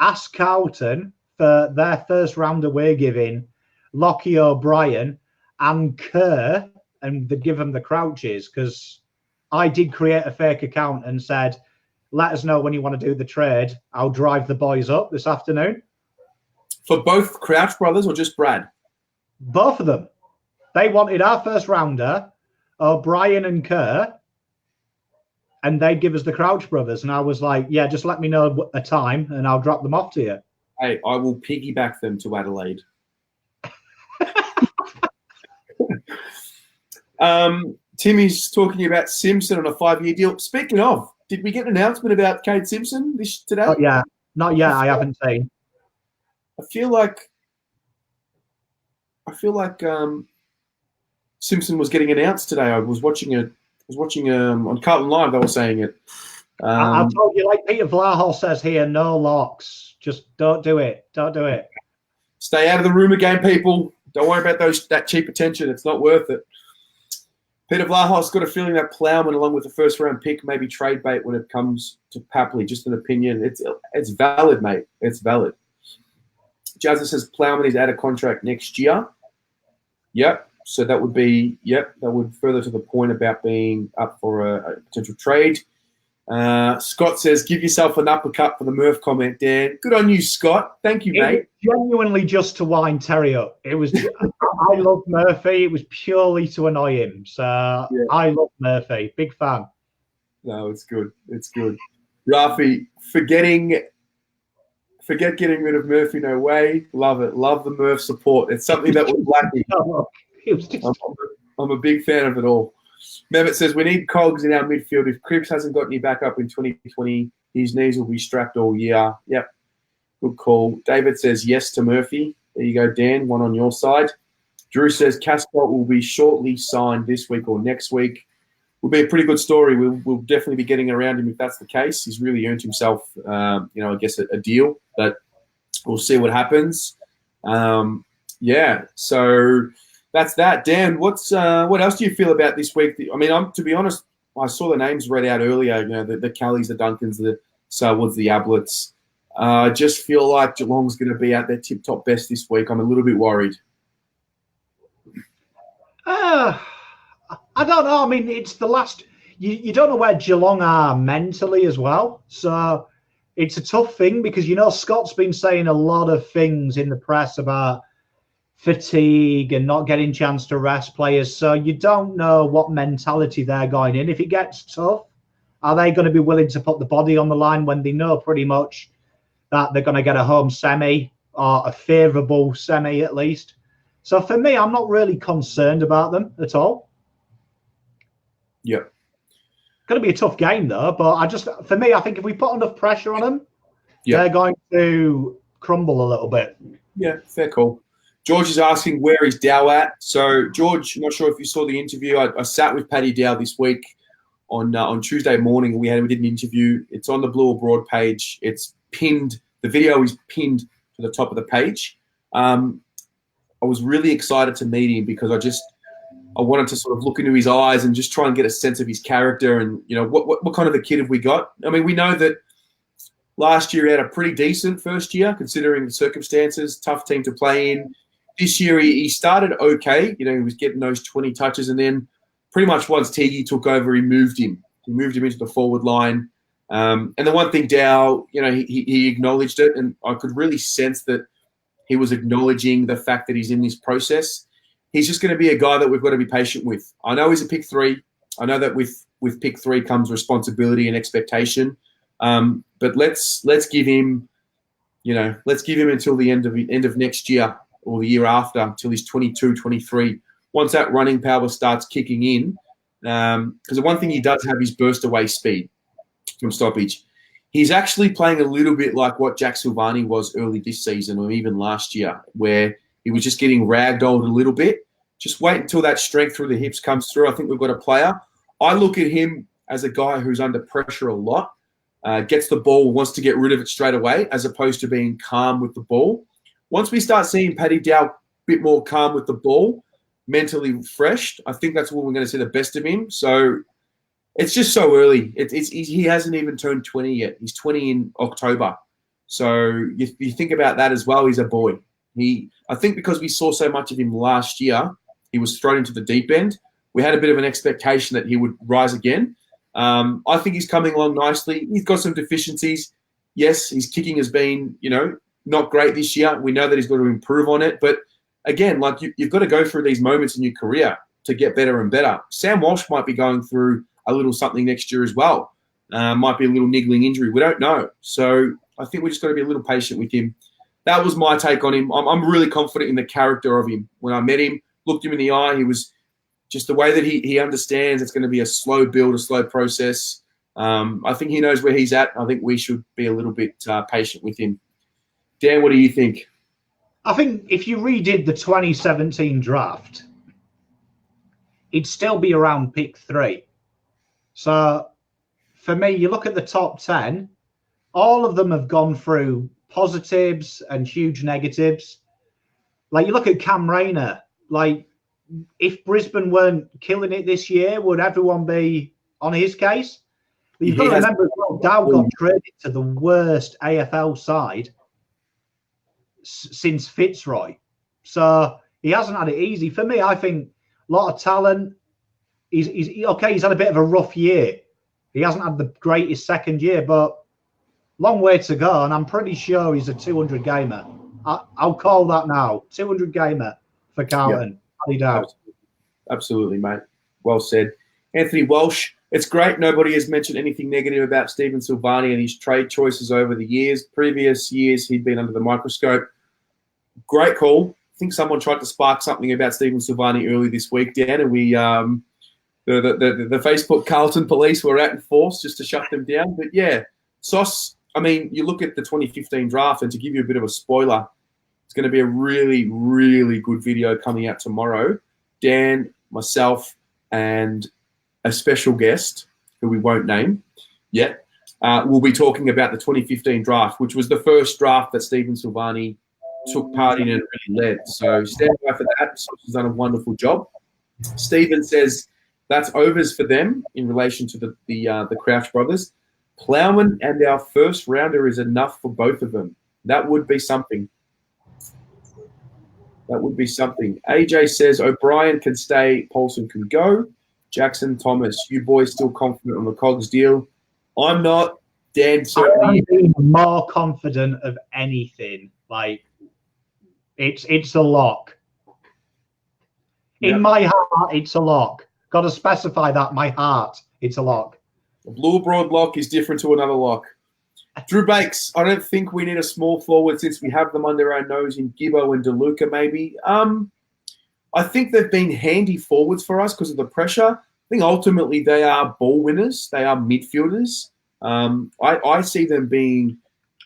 ask Carlton for their first rounder we're giving, Lockie O'Brien and Kerr, and they'd give them the Crouches, because I did create a fake account and said, let us know when you want to do the trade. I'll drive the boys up this afternoon. For both Crouch brothers or just Brad? Both of them. They wanted our first rounder, O'Brien and Kerr, and they'd give us the Crouch brothers. And I was like, yeah, just let me know a time and I'll drop them off to you. Hey, I will piggyback them to Adelaide. Timmy's talking about Simpson on a 5-year deal. Speaking of, did we get an announcement about Kate Simpson today? Not yet. I haven't seen. I feel like Simpson was getting announced today. I was watching on Carlton Live. They were saying it. I told you, like Peter Vlahol says here, no locks. Just don't do it. Don't do it. Stay out of the rumour game, people. Don't worry about that cheap attention. It's not worth it. Peter Vlahol's got a feeling that Plowman, along with the first-round pick, may be trade bait when it comes to Papley. Just an opinion. It's valid, mate. It's valid. Jazza says Plowman is out of contract next year. Yep. So that would be, that would further to the point about being up for a potential trade. Scott says, give yourself an uppercut for the Murph comment, Dan. Good on you, Scott. Thank you, mate. Genuinely just to wind Terry up. It was. I love Murphy. It was purely to annoy him. So yeah. I love Murphy. Big fan. No, it's good. It's good. Rafi, forget getting rid of Murphy. No way. Love it. Love the Murph support. It's something that was lacking. I'm a big fan of it all. Mehmet says, we need cogs in our midfield. If Cripps hasn't got any backup in 2020, his knees will be strapped all year. Yep, good call. David says yes to Murphy. There you go, Dan, one on your side. Drew says Cascott will be shortly signed this week or next week. Will be a pretty good story. We'll definitely be getting around him if that's the case. He's really earned himself, I guess, a deal. But we'll see what happens. So that's that. Dan, what else do you feel about this week? I mean, to be honest, I saw the names read out earlier. You know, the Kellys, the Duncans, the Selwoods, the Ablets. I just feel like Geelong's going to be at their tip-top best this week. I'm a little bit worried. I don't know. I mean, it's the last. You don't know where Geelong are mentally as well. So it's a tough thing because, Scott's been saying a lot of things in the press about fatigue and not getting a chance to rest players. So you don't know what mentality they're going in. If it gets tough, are they going to be willing to put the body on the line when they know pretty much that they're going to get a home semi or a favourable semi at least? So for me, I'm not really concerned about them at all. Yeah. Going to be a tough game though, but I think if we put enough pressure on them, they're going to crumble a little bit. Yeah, fair call. George is asking where is Dow at. So George, I'm not sure if you saw the interview. I sat with Paddy Dow this week on Tuesday morning. We did an interview. It's on the Blue Abroad page. It's pinned. The video is pinned to the top of the page. I was really excited to meet him because I wanted to sort of look into his eyes and just try and get a sense of his character and, what kind of a kid have we got? I mean, we know that last year he had a pretty decent first year considering the circumstances, tough team to play in. This year he started okay. He was getting those 20 touches and then pretty much once Teague took over, he moved him. He moved him into the forward line. And the one thing Dow, he acknowledged it and I could really sense that he was acknowledging the fact that he's in this process. He's just going to be a guy that we've got to be patient with. I know he's a pick 3. I know that with pick 3 comes responsibility and expectation. But let's give him, until the end of next year or the year after, until he's 22, 23. Once that running power starts kicking in, because the one thing he does have is burst away speed from stoppage. He's actually playing a little bit like what Jack Silvani was early this season or even last year, where he was just getting ragdolled a little bit. Just wait until that strength through the hips comes through. I think we've got a player. I look at him as a guy who's under pressure a lot, gets the ball, wants to get rid of it straight away, as opposed to being calm with the ball. Once we start seeing Paddy Dow a bit more calm with the ball, mentally refreshed, I think that's when we're going to see the best of him. So it's just so early. He hasn't even turned 20 yet. He's 20 in October. So you think about that as well. He's a boy. I think because we saw so much of him last year, he was thrown into the deep end. We had a bit of an expectation that he would rise again. I think he's coming along nicely. He's got some deficiencies. Yes, his kicking has been, not great this year. We know that he's got to improve on it. But again, like you've got to go through these moments in your career to get better and better. Sam Walsh might be going through a little something next year as well. Might be a little niggling injury. We don't know. So I think we just got to be a little patient with him. That was my take on him. I'm really confident in the character of him. When I met him, looked him in the eye, he was just the way that he understands it's going to be a slow build, a slow process. I think he knows where he's at. I think we should be a little bit patient with him. Dan, what do you think? I think if you redid the 2017 draft, he'd still be around pick 3. So for me, you look at the top 10, all of them have gone through positives and huge negatives. Like you look at Cam Rayner, like if Brisbane weren't killing it this year, would everyone be on his case? But you've got to remember, Dow got traded to the worst AFL side since Fitzroy. So he hasn't had it easy. For me, I think a lot of talent. He's okay. He's had a bit of a rough year. He hasn't had the greatest second year, but long way to go. And I'm pretty sure he's a 200 gamer. I'll call that now. 200 gamer for Carlton. Yeah. Absolutely, mate. Well said. Anthony Walsh, it's great nobody has mentioned anything negative about Stephen Silvani and his trade choices over the years. Previous years, he'd been under the microscope. Great call. I think someone tried to spark something about Stephen Silvani early this week, Dan, and the Facebook Carlton police were out in force just to shut them down. But yeah, Sauce, I mean, you look at the 2015 draft, and to give you a bit of a spoiler, it's going to be a really, really good video coming out tomorrow. Dan, myself, and a special guest who we won't name yet, will be talking about the 2015 draft, which was the first draft that Stephen Silvani took part in and really led. So stand by for that. Sauce has done a wonderful job. Stephen says that's overs for them in relation to the Crouch brothers. Plowman and our first rounder is enough for both of them. That would be something. That would be something. AJ says O'Brien can stay, Paulson can go. Jackson Thomas, you boys still confident on the Cogs deal? I'm not. Dan certainly. I'm being more confident of anything. Like it's a lock. In my heart, it's a lock. Got to specify that. My heart, it's a lock. A blue broad lock is different to another lock. Drew Bakes, I don't think we need a small forward since we have them under our nose in Gibbo and DeLuca maybe. I think they've been handy forwards for us because of the pressure. I think ultimately they are ball winners. They are midfielders. I see them being,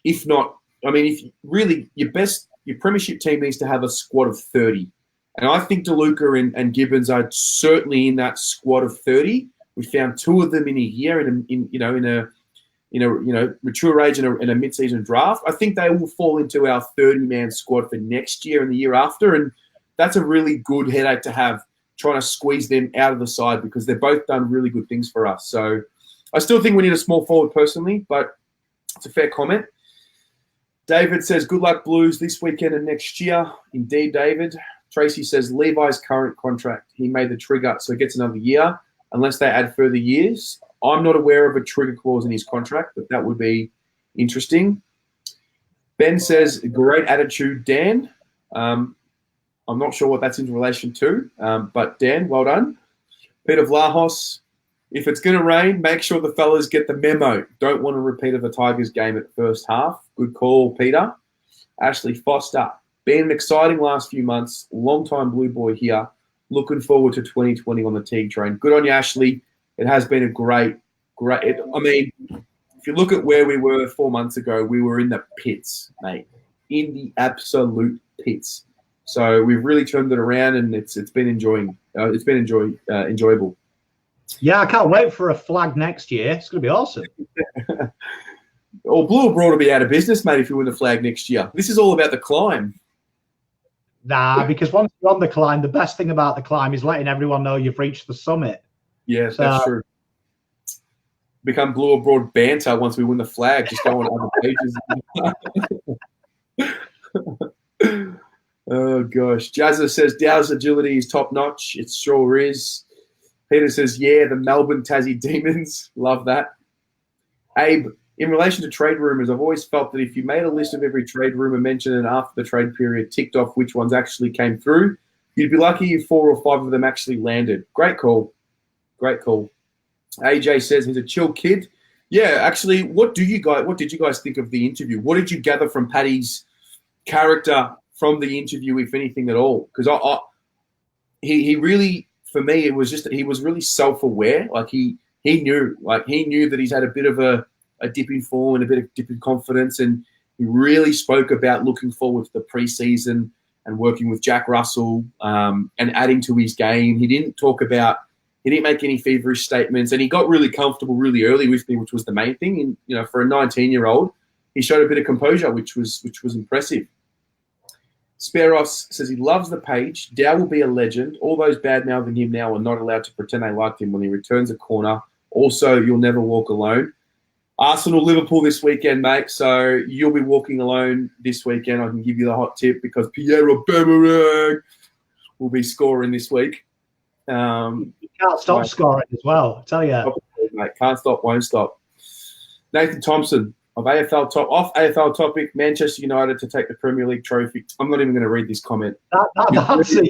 if not, I mean, if really your premiership team needs to have a squad of 30. And I think DeLuca and Gibbons are certainly in that squad of 30. We found two of them in a year in a mature age in a mid-season draft. I think they will fall into our 30-man squad for next year and the year after, and that's a really good headache to have, trying to squeeze them out of the side because they've both done really good things for us. So I still think we need a small forward personally, but it's a fair comment. David says, good luck Blues this weekend and next year. Indeed, David. Tracy says, Levi's current contract, he made the trigger, so he gets another year unless they add further years. I'm not aware of a trigger clause in his contract, but that would be interesting. Ben says, great attitude, Dan. I'm not sure what that's in relation to, but Dan, well done. Peter Vlahos, if it's going to rain, make sure the fellas get the memo. Don't want a repeat of the Tigers game at the first half. Good call, Peter. Ashley Foster, been an exciting last few months. Long-time Blue Boy here. Looking forward to 2020 on the Teague train. Good on you, Ashley. It has been a great. I mean, if you look at where we were 4 months ago, we were in the pits, mate. In the absolute pits. So we've really turned it around, and it's been enjoyable. Yeah, I can't wait for a flag next year. It's going to be awesome. Or Blue or Broad will be out of business, mate, if you win the flag next year. This is all about the climb. Nah, because once you're on the climb, the best thing about the climb is letting everyone know you've reached the summit. Yeah, that's true. Become Blue or Broad banter once we win the flag. Just go on other pages. Oh, gosh. Jazza says, Dow's agility is top-notch. It sure is. Peter says, yeah, the Melbourne Tassie Demons. Love that. Abe, in relation to trade rumours, I've always felt that if you made a list of every trade rumour mentioned and after the trade period ticked off which ones actually came through, you'd be lucky if 4 or 5 of them actually landed. Great call. Great call. AJ says he's a chill kid. Yeah, actually, what did you guys think of the interview? What did you gather from Paddy's character from the interview, if anything at all? Because he really, for me, it was just that he was really self-aware. Like he knew that he's had a bit of a dip in form and a bit of dip in confidence, and he really spoke about looking forward to the preseason and working with Jack Russell and adding to his game. He didn't make any feverish statements, and he got really comfortable really early with me, which was the main thing. And for a 19-year-old, he showed a bit of composure, which was impressive. Speros says he loves the page. Dow will be a legend. All those bad-mouthing him now are not allowed to pretend they liked him when he returns a corner. Also, you'll never walk alone. Arsenal-Liverpool this weekend, mate. So you'll be walking alone this weekend. I can give you the hot tip because Pierre-Aubameyang will be scoring this week. You can't stop scoring as well, I tell you. Mate. Can't stop, won't stop. Nathan Thompson, off AFL topic, Manchester United to take the Premier League trophy. I'm not even going to read this comment. That's a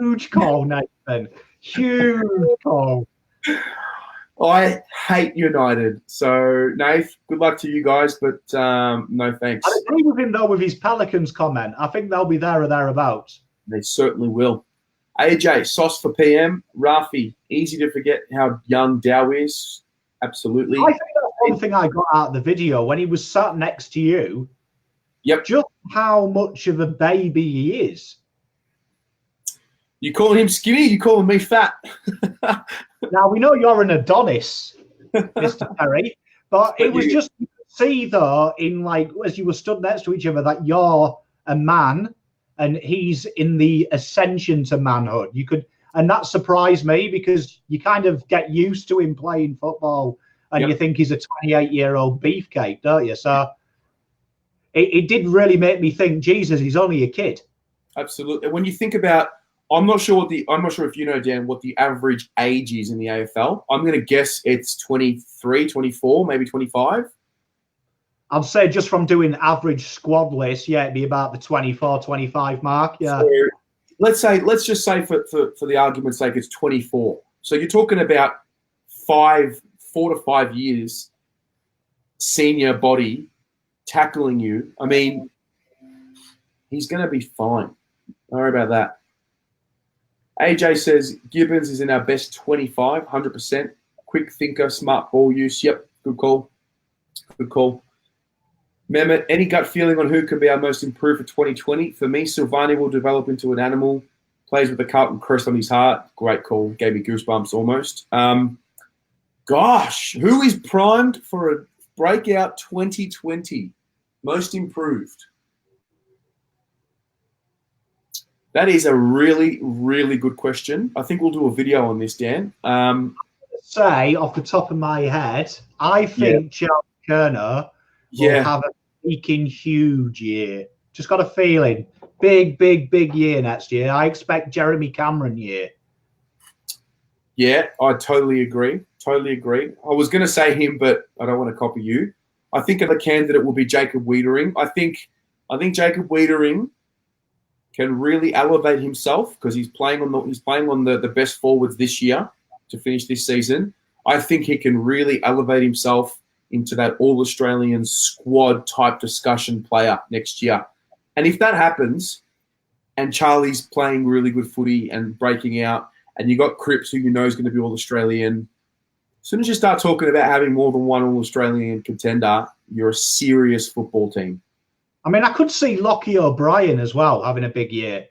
huge call, Nathan. Huge call. I hate United. So, Nath, good luck to you guys, but no thanks. I agree with him, though, with his Pelicans comment. I think they'll be there or thereabouts. They certainly will. AJ, sauce for PM. Rafi, easy to forget how young Dow is. Absolutely. I think that's one thing I got out of the video when he was sat next to you. Yep. Just how much of a baby he is. You calling him skinny? You calling me fat? Now, we know you're an Adonis, Mr. Perry, but it was just you could see, though, in like as you were stood next to each other, that you're a man and he's in the ascension to manhood. You could, and that surprised me because you kind of get used to him playing football and you think he's a 28-year-old beefcake, don't you? So it did really make me think, Jesus, he's only a kid. Absolutely. When you think about, I'm not sure if you know, Dan, what the average age is in the AFL. I'm going to guess it's 23, 24, maybe 25. I'd say just from doing average squad list, yeah, it'd be about the 24, 25 mark. Yeah. So let's just say for the argument's sake, it's 24. So you're talking about 4 to 5 years senior body tackling you. I mean, he's going to be fine. Don't worry about that. AJ says Gibbons is in our best 25, 100%. Quick thinker, smart ball use. Yep, good call. Good call. Mehmet, any gut feeling on who can be our most improved for 2020? For me, Silvani will develop into an animal. Plays with the Carlton crest on his heart. Great call. Gave me goosebumps almost. Gosh, who is primed for a breakout 2020? Most improved. That is a really, really good question. I think we'll do a video on this, Dan. Say off the top of my head, I think Charles Kerner will have a freaking huge year. Just got a feeling. Big year next year. I expect Jeremy Cameron year. Yeah, I totally agree. Totally agree. I was going to say him, but I don't want to copy you. I think the candidate will be Jacob Wiedering. I think Jacob Wiedering can really elevate himself because he's playing on the best forwards this year to finish this season. I think he can really elevate himself into that All-Australian squad type discussion player next year. And if that happens, and Charlie's playing really good footy and breaking out, and you got Cripps, who you know is going to be All-Australian, as soon as you start talking about having more than one All-Australian contender, you're a serious football team. I mean, I could see Lockie O'Brien as well having a big year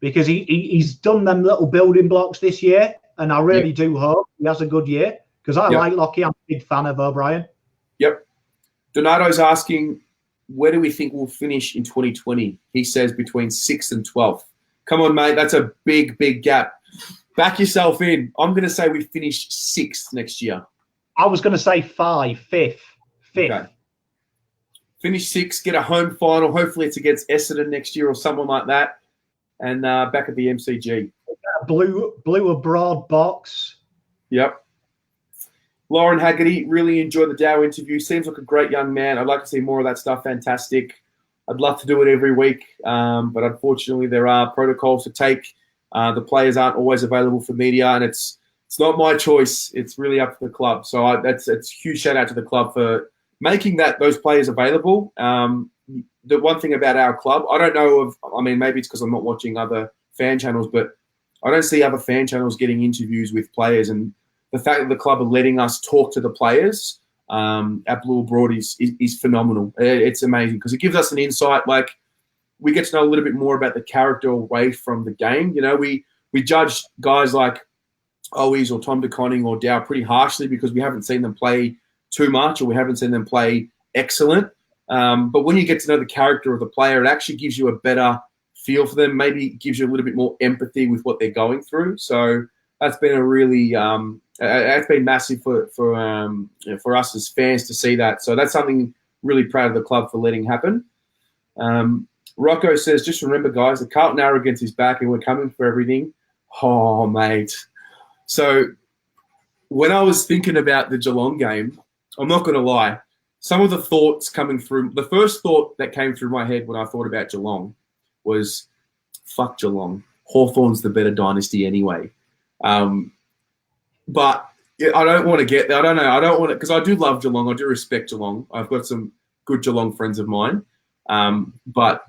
because he's done them little building blocks this year, and I really do hope he has a good year because I like Lockie. I'm a big fan of O'Brien. Yep. Donato's asking, where do we think we'll finish in 2020? He says between 6th and 12th. Come on, mate. That's a big gap. Back yourself in. I'm going to say we finish 6th next year. I was going to say 5th. Okay. Finish 6th, get a home final. Hopefully it's against Essendon next year or someone like that. And back at the MCG. Blue abroad box. Yep. Lauren Haggerty, really enjoyed the Dow interview. Seems like a great young man. I'd like to see more of that stuff. Fantastic. I'd love to do it every week. But unfortunately, there are protocols to take. The players aren't always available for media, and it's not my choice. It's really up to the club. So it's a huge shout out to the club for making those players available. The one thing about our club, I don't know maybe it's because I'm not watching other fan channels, but I don't see other fan channels getting interviews with players. And the fact that the club are letting us talk to the players at Blue Abroad is phenomenal. It's amazing because it gives us an insight. Like, we get to know a little bit more about the character away from the game. You know, we judge guys like Owies or Tom DeConning or Dow pretty harshly because we haven't seen them play too much or we haven't seen them play excellent. But when you get to know the character of the player, it actually gives you a better feel for them. Maybe it gives you a little bit more empathy with what they're going through. So that's been a really that's been massive for us as fans to see that. So that's something really proud of the club for letting happen. Rocco says, just remember, guys, the Carlton arrogance is back and we're coming for everything. Oh, mate. So when I was thinking about the Geelong game, I'm not going to lie, some of the thoughts coming through, the first thought that came through my head when I thought about Geelong was, fuck Geelong. Hawthorn's the better dynasty anyway. But I don't want to get there. I don't know. I don't want to, because I do love Geelong. I do respect Geelong. I've got some good Geelong friends of mine. But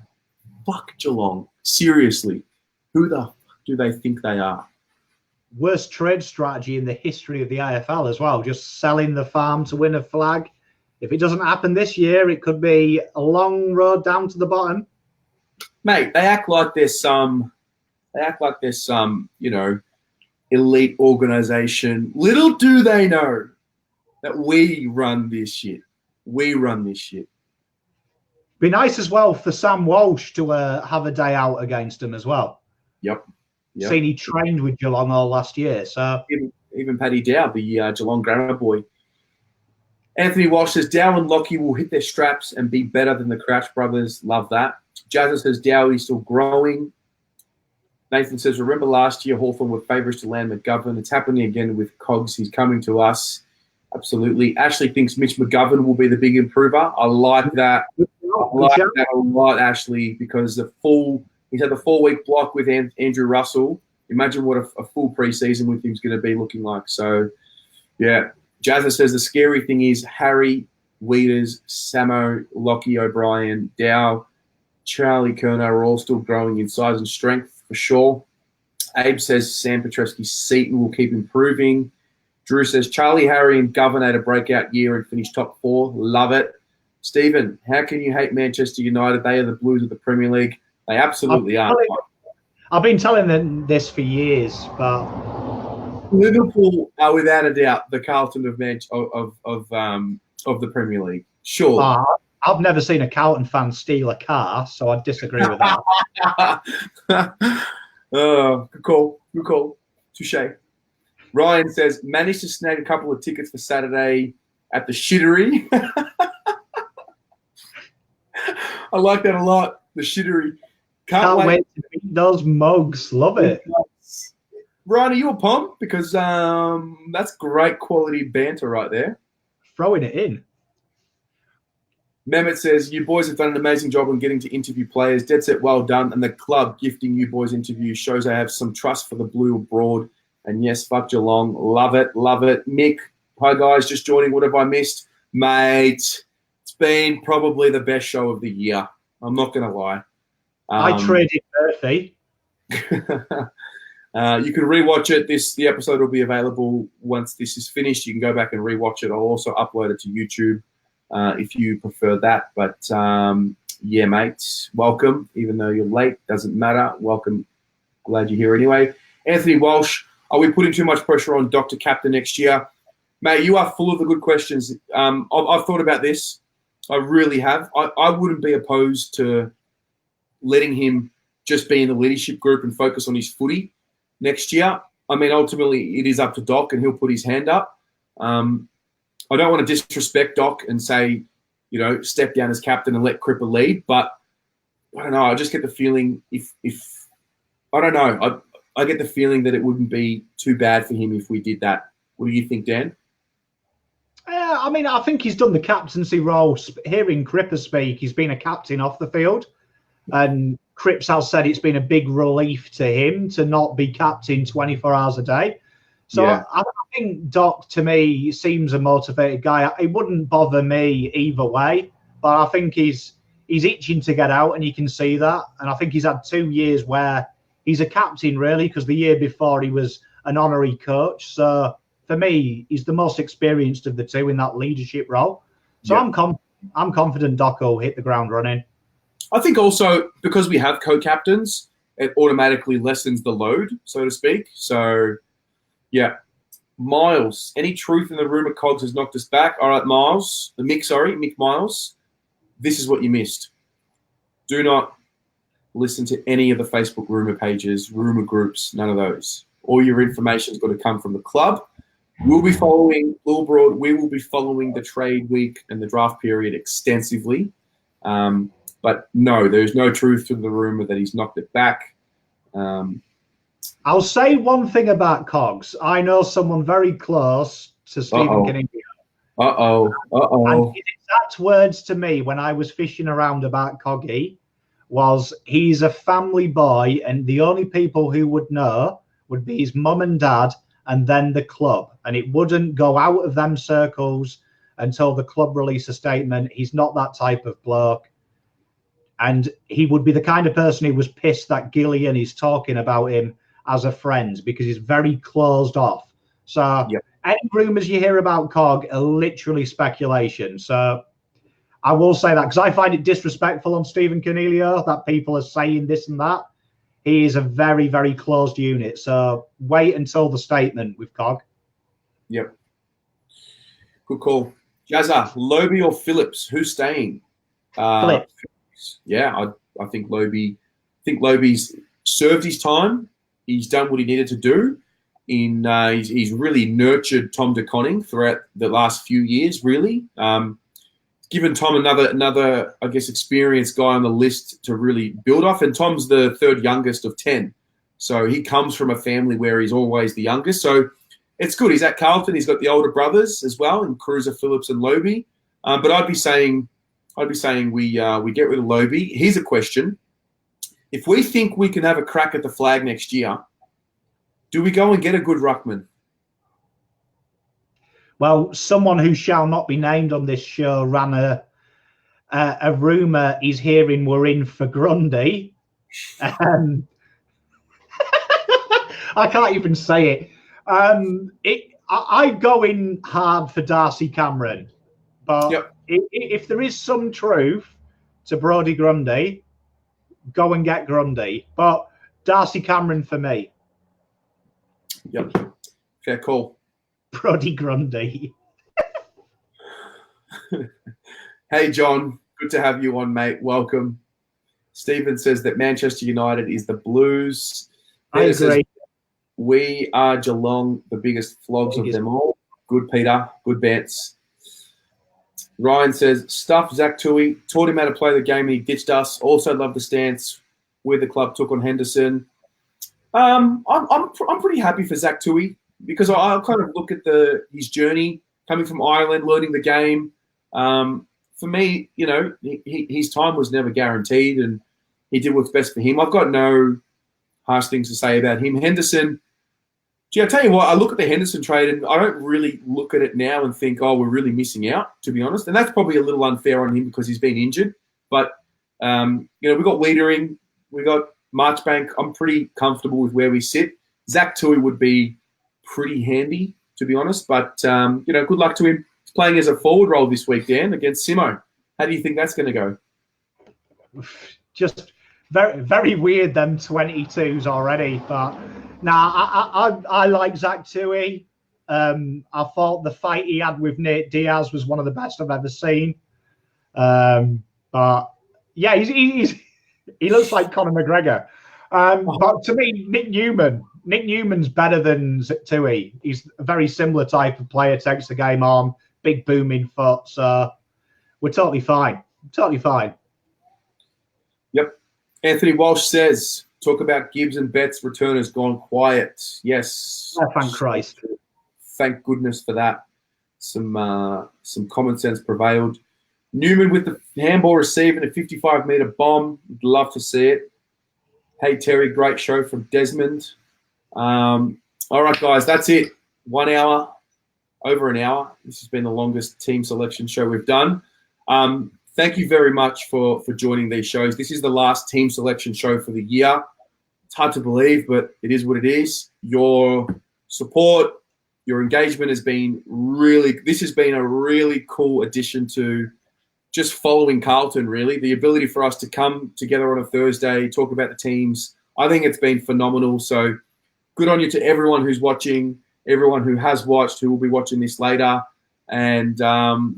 fuck Geelong. Seriously. Who the fuck do they think they are? Worst trade strategy in the history of the AFL as well, just selling the farm to win a flag. If it doesn't happen this year, it could be a long road down to the bottom. Mate, they act like there's some, elite organization. Little do they know that we run this shit. We run this shit. Be nice as well for Sam Walsh to have a day out against them as well. Yep. Seen he trained with Geelong all last year. So even Paddy Dow, the Geelong grammar boy. Anthony Walsh says Dow and Lockie will hit their straps and be better than the Crouch brothers. Love that. Jazza says Dow is still growing. Nathan says, remember last year Hawthorn were favourites to land McGovern. It's happening again with Cogs. He's coming to us. Absolutely. Ashley thinks Mitch McGovern will be the big improver. I like that. I like that a lot, Ashley, because he's had the 4-week block with Andrew Russell. Imagine what a full preseason with him is going to be looking like. So, yeah. Jazza says the scary thing is Harry, Weeders, Samo, Lockie O'Brien, Dow, Charlie Kerner are all still growing in size and strength for sure. Abe says Sam Petrescu-Seaton will keep improving. Drew says Charlie, Harry, and Govern had a breakout year and finished top 4. Love it. Stephen, how can you hate Manchester United? They are the Blues of the Premier League. They absolutely are. I've been telling them this for years, but Liverpool are without a doubt the Carlton of the Premier League. Sure. I've never seen a Carlton fan steal a car, so I disagree with that. Good call. Good call. Touche. Ryan says, managed to snag a couple of tickets for Saturday at the Shittery. I like that a lot. The Shittery. Can't wait to beat those mugs. Love it. Ryan, are you a pump? Because that's great quality banter right there. Throwing it in. Mehmet says, you boys have done an amazing job on getting to interview players. Dead set, well done. And the club gifting you boys interviews shows they have some trust for the blue abroad. And yes, fuck Geelong. Love it. Love it. Mick, hi guys, just joining. What have I missed? Mate, it's been probably the best show of the year. I'm not going to lie. I traded Murphy. You can rewatch it. The episode will be available once this is finished. You can go back and rewatch it. I'll also upload it to YouTube if you prefer that. But yeah, mate, welcome. Even though you're late, doesn't matter. Welcome. Glad you're here anyway. Anthony Walsh, are we putting too much pressure on Dr. Captain next year? Mate, you are full of the good questions. I've thought about this. I really have. I wouldn't be opposed to letting him just be in the leadership group and focus on his footy next year. I mean, ultimately, it is up to Doc, and he'll put his hand up. I don't want to disrespect Doc and say, step down as captain and let Cripper lead, but I don't know. I just get the feeling if I don't know. I get the feeling that it wouldn't be too bad for him if we did that. What do you think, Dan? Yeah, I mean, I think he's done the captaincy role. Hearing Cripper speak, he's been a captain off the field. And Cripps has said it's been a big relief to him to not be captain 24 hours a day. So yeah. I think Doc, to me, seems a motivated guy. It wouldn't bother me either way, but I think he's itching to get out, and you can see that. And I think he's had 2 years where he's a captain, really, because the year before he was an honorary coach. So for me, he's the most experienced of the two in that leadership role. So yeah. I'm confident Doc will hit the ground running. I think also because we have co-captains, it automatically lessens the load, so to speak. So, yeah. Miles, any truth in the rumour Cogs has knocked us back? All right, Mick Miles, this is what you missed. Do not listen to any of the Facebook rumour pages, rumour groups, none of those. All your information has got to come from the club. We'll be following Blue Broad. We will be following the trade week and the draft period extensively. But no, there's no truth to the rumour that he's knocked it back. I'll say one thing about Cogs. I know someone very close to Stephen Cunningham. And his exact words to me when I was fishing around about Coggy was he's a family boy, and the only people who would know would be his mum and dad and then the club. And it wouldn't go out of them circles until the club release a statement. He's not that type of bloke. And he would be the kind of person who was pissed that Gillian is talking about him as a friend because he's very closed off. So Yep. any rumours you hear about Cog are literally speculation. So I will say that because I find it disrespectful on Stephen Cornelio that people are saying this and that. He is a very, very closed unit. So wait until the statement with Cog. Yep. Good call. Jazza, Lobie or Phillips? Who's staying? Phillips. Yeah, I think Lobie. I think Lobie's served his time. He's done what he needed to do. He's really nurtured Tom De Koning throughout the last few years. Really, given Tom another I guess experienced guy on the list to really build off. And Tom's the third youngest of 10, so he comes from a family where he's always the youngest. So it's good. He's at Carlton. He's got the older brothers as well, in Cruiser, Phillips, and Lobie. But I'd be saying we get rid of Lobie. Here's a question: if we think we can have a crack at the flag next year, do we go and get a good ruckman? Well, someone who shall not be named on this show ran a rumour he's hearing we're in for Grundy. I can't even say it. I go in hard for Darcy Cameron, but Yep. if there is some truth to Brodie Grundy, go and get Grundy. But Darcy Cameron for me. Yep. Fair call. Brodie Grundy. Hey, John. Good to have you on, mate. Welcome. Stephen says that Manchester United is the Blues. I agree. Says, we are Geelong, the biggest flogs of them all. Good, Peter. Good bets. Ryan says, stuff Zach Tui. Taught him how to play the game and he ditched us. Also love the stance where the club took on Henderson. I'm pretty happy for Zach Tui because I kind of look at his journey coming from Ireland, learning the game. For me, his time was never guaranteed and he did what's best for him. I've got no harsh things to say about him. Henderson, gee, I tell you what, I look at the Henderson trade and I don't really look at it now and think, oh, we're really missing out, to be honest. And that's probably a little unfair on him because he's been injured. But, we've got Wiedering, we got Marchbank. I'm pretty comfortable with where we sit. Zach Tui would be pretty handy, to be honest. But, good luck to him. He's playing as a forward role this week, Dan, against Simo. How do you think that's going to go? Just very, very weird, them 22s already. But, I like Zach Tui. I thought the fight he had with Nate Diaz was one of the best I've ever seen. But, yeah, he looks like Conor McGregor. But to me, Nick Newman's better than Tui. He's a very similar type of player, takes the game on, big booming foot. So we're totally fine. Totally fine. Yep. Anthony Walsh says, talk about Gibbs and Betts' return has gone quiet. Yes. Oh, thank Christ. Thank goodness for that. Some common sense prevailed. Newman with the handball receive and a 55-metre bomb. Would love to see it. Hey, Terry, great show from Desmond. All right, guys, that's it. 1 hour, over an hour. This has been the longest team selection show we've done. Thank you very much for joining these shows. This is the last team selection show for the year. It's hard to believe, but it is what it is. Your support, your engagement has been this has been a really cool addition to just following Carlton, really. The ability for us to come together on a Thursday, talk about the teams. I think it's been phenomenal. So good on you to everyone who's watching, everyone who has watched, who will be watching this later. And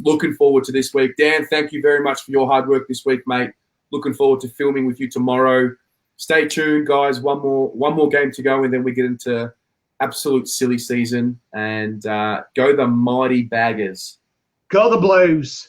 looking forward to this week. Dan, thank you very much for your hard work this week, mate. Looking forward to filming with you tomorrow. Stay tuned, guys. One more game to go, and then we get into absolute silly season. And go the mighty Baggers. Go the Blues.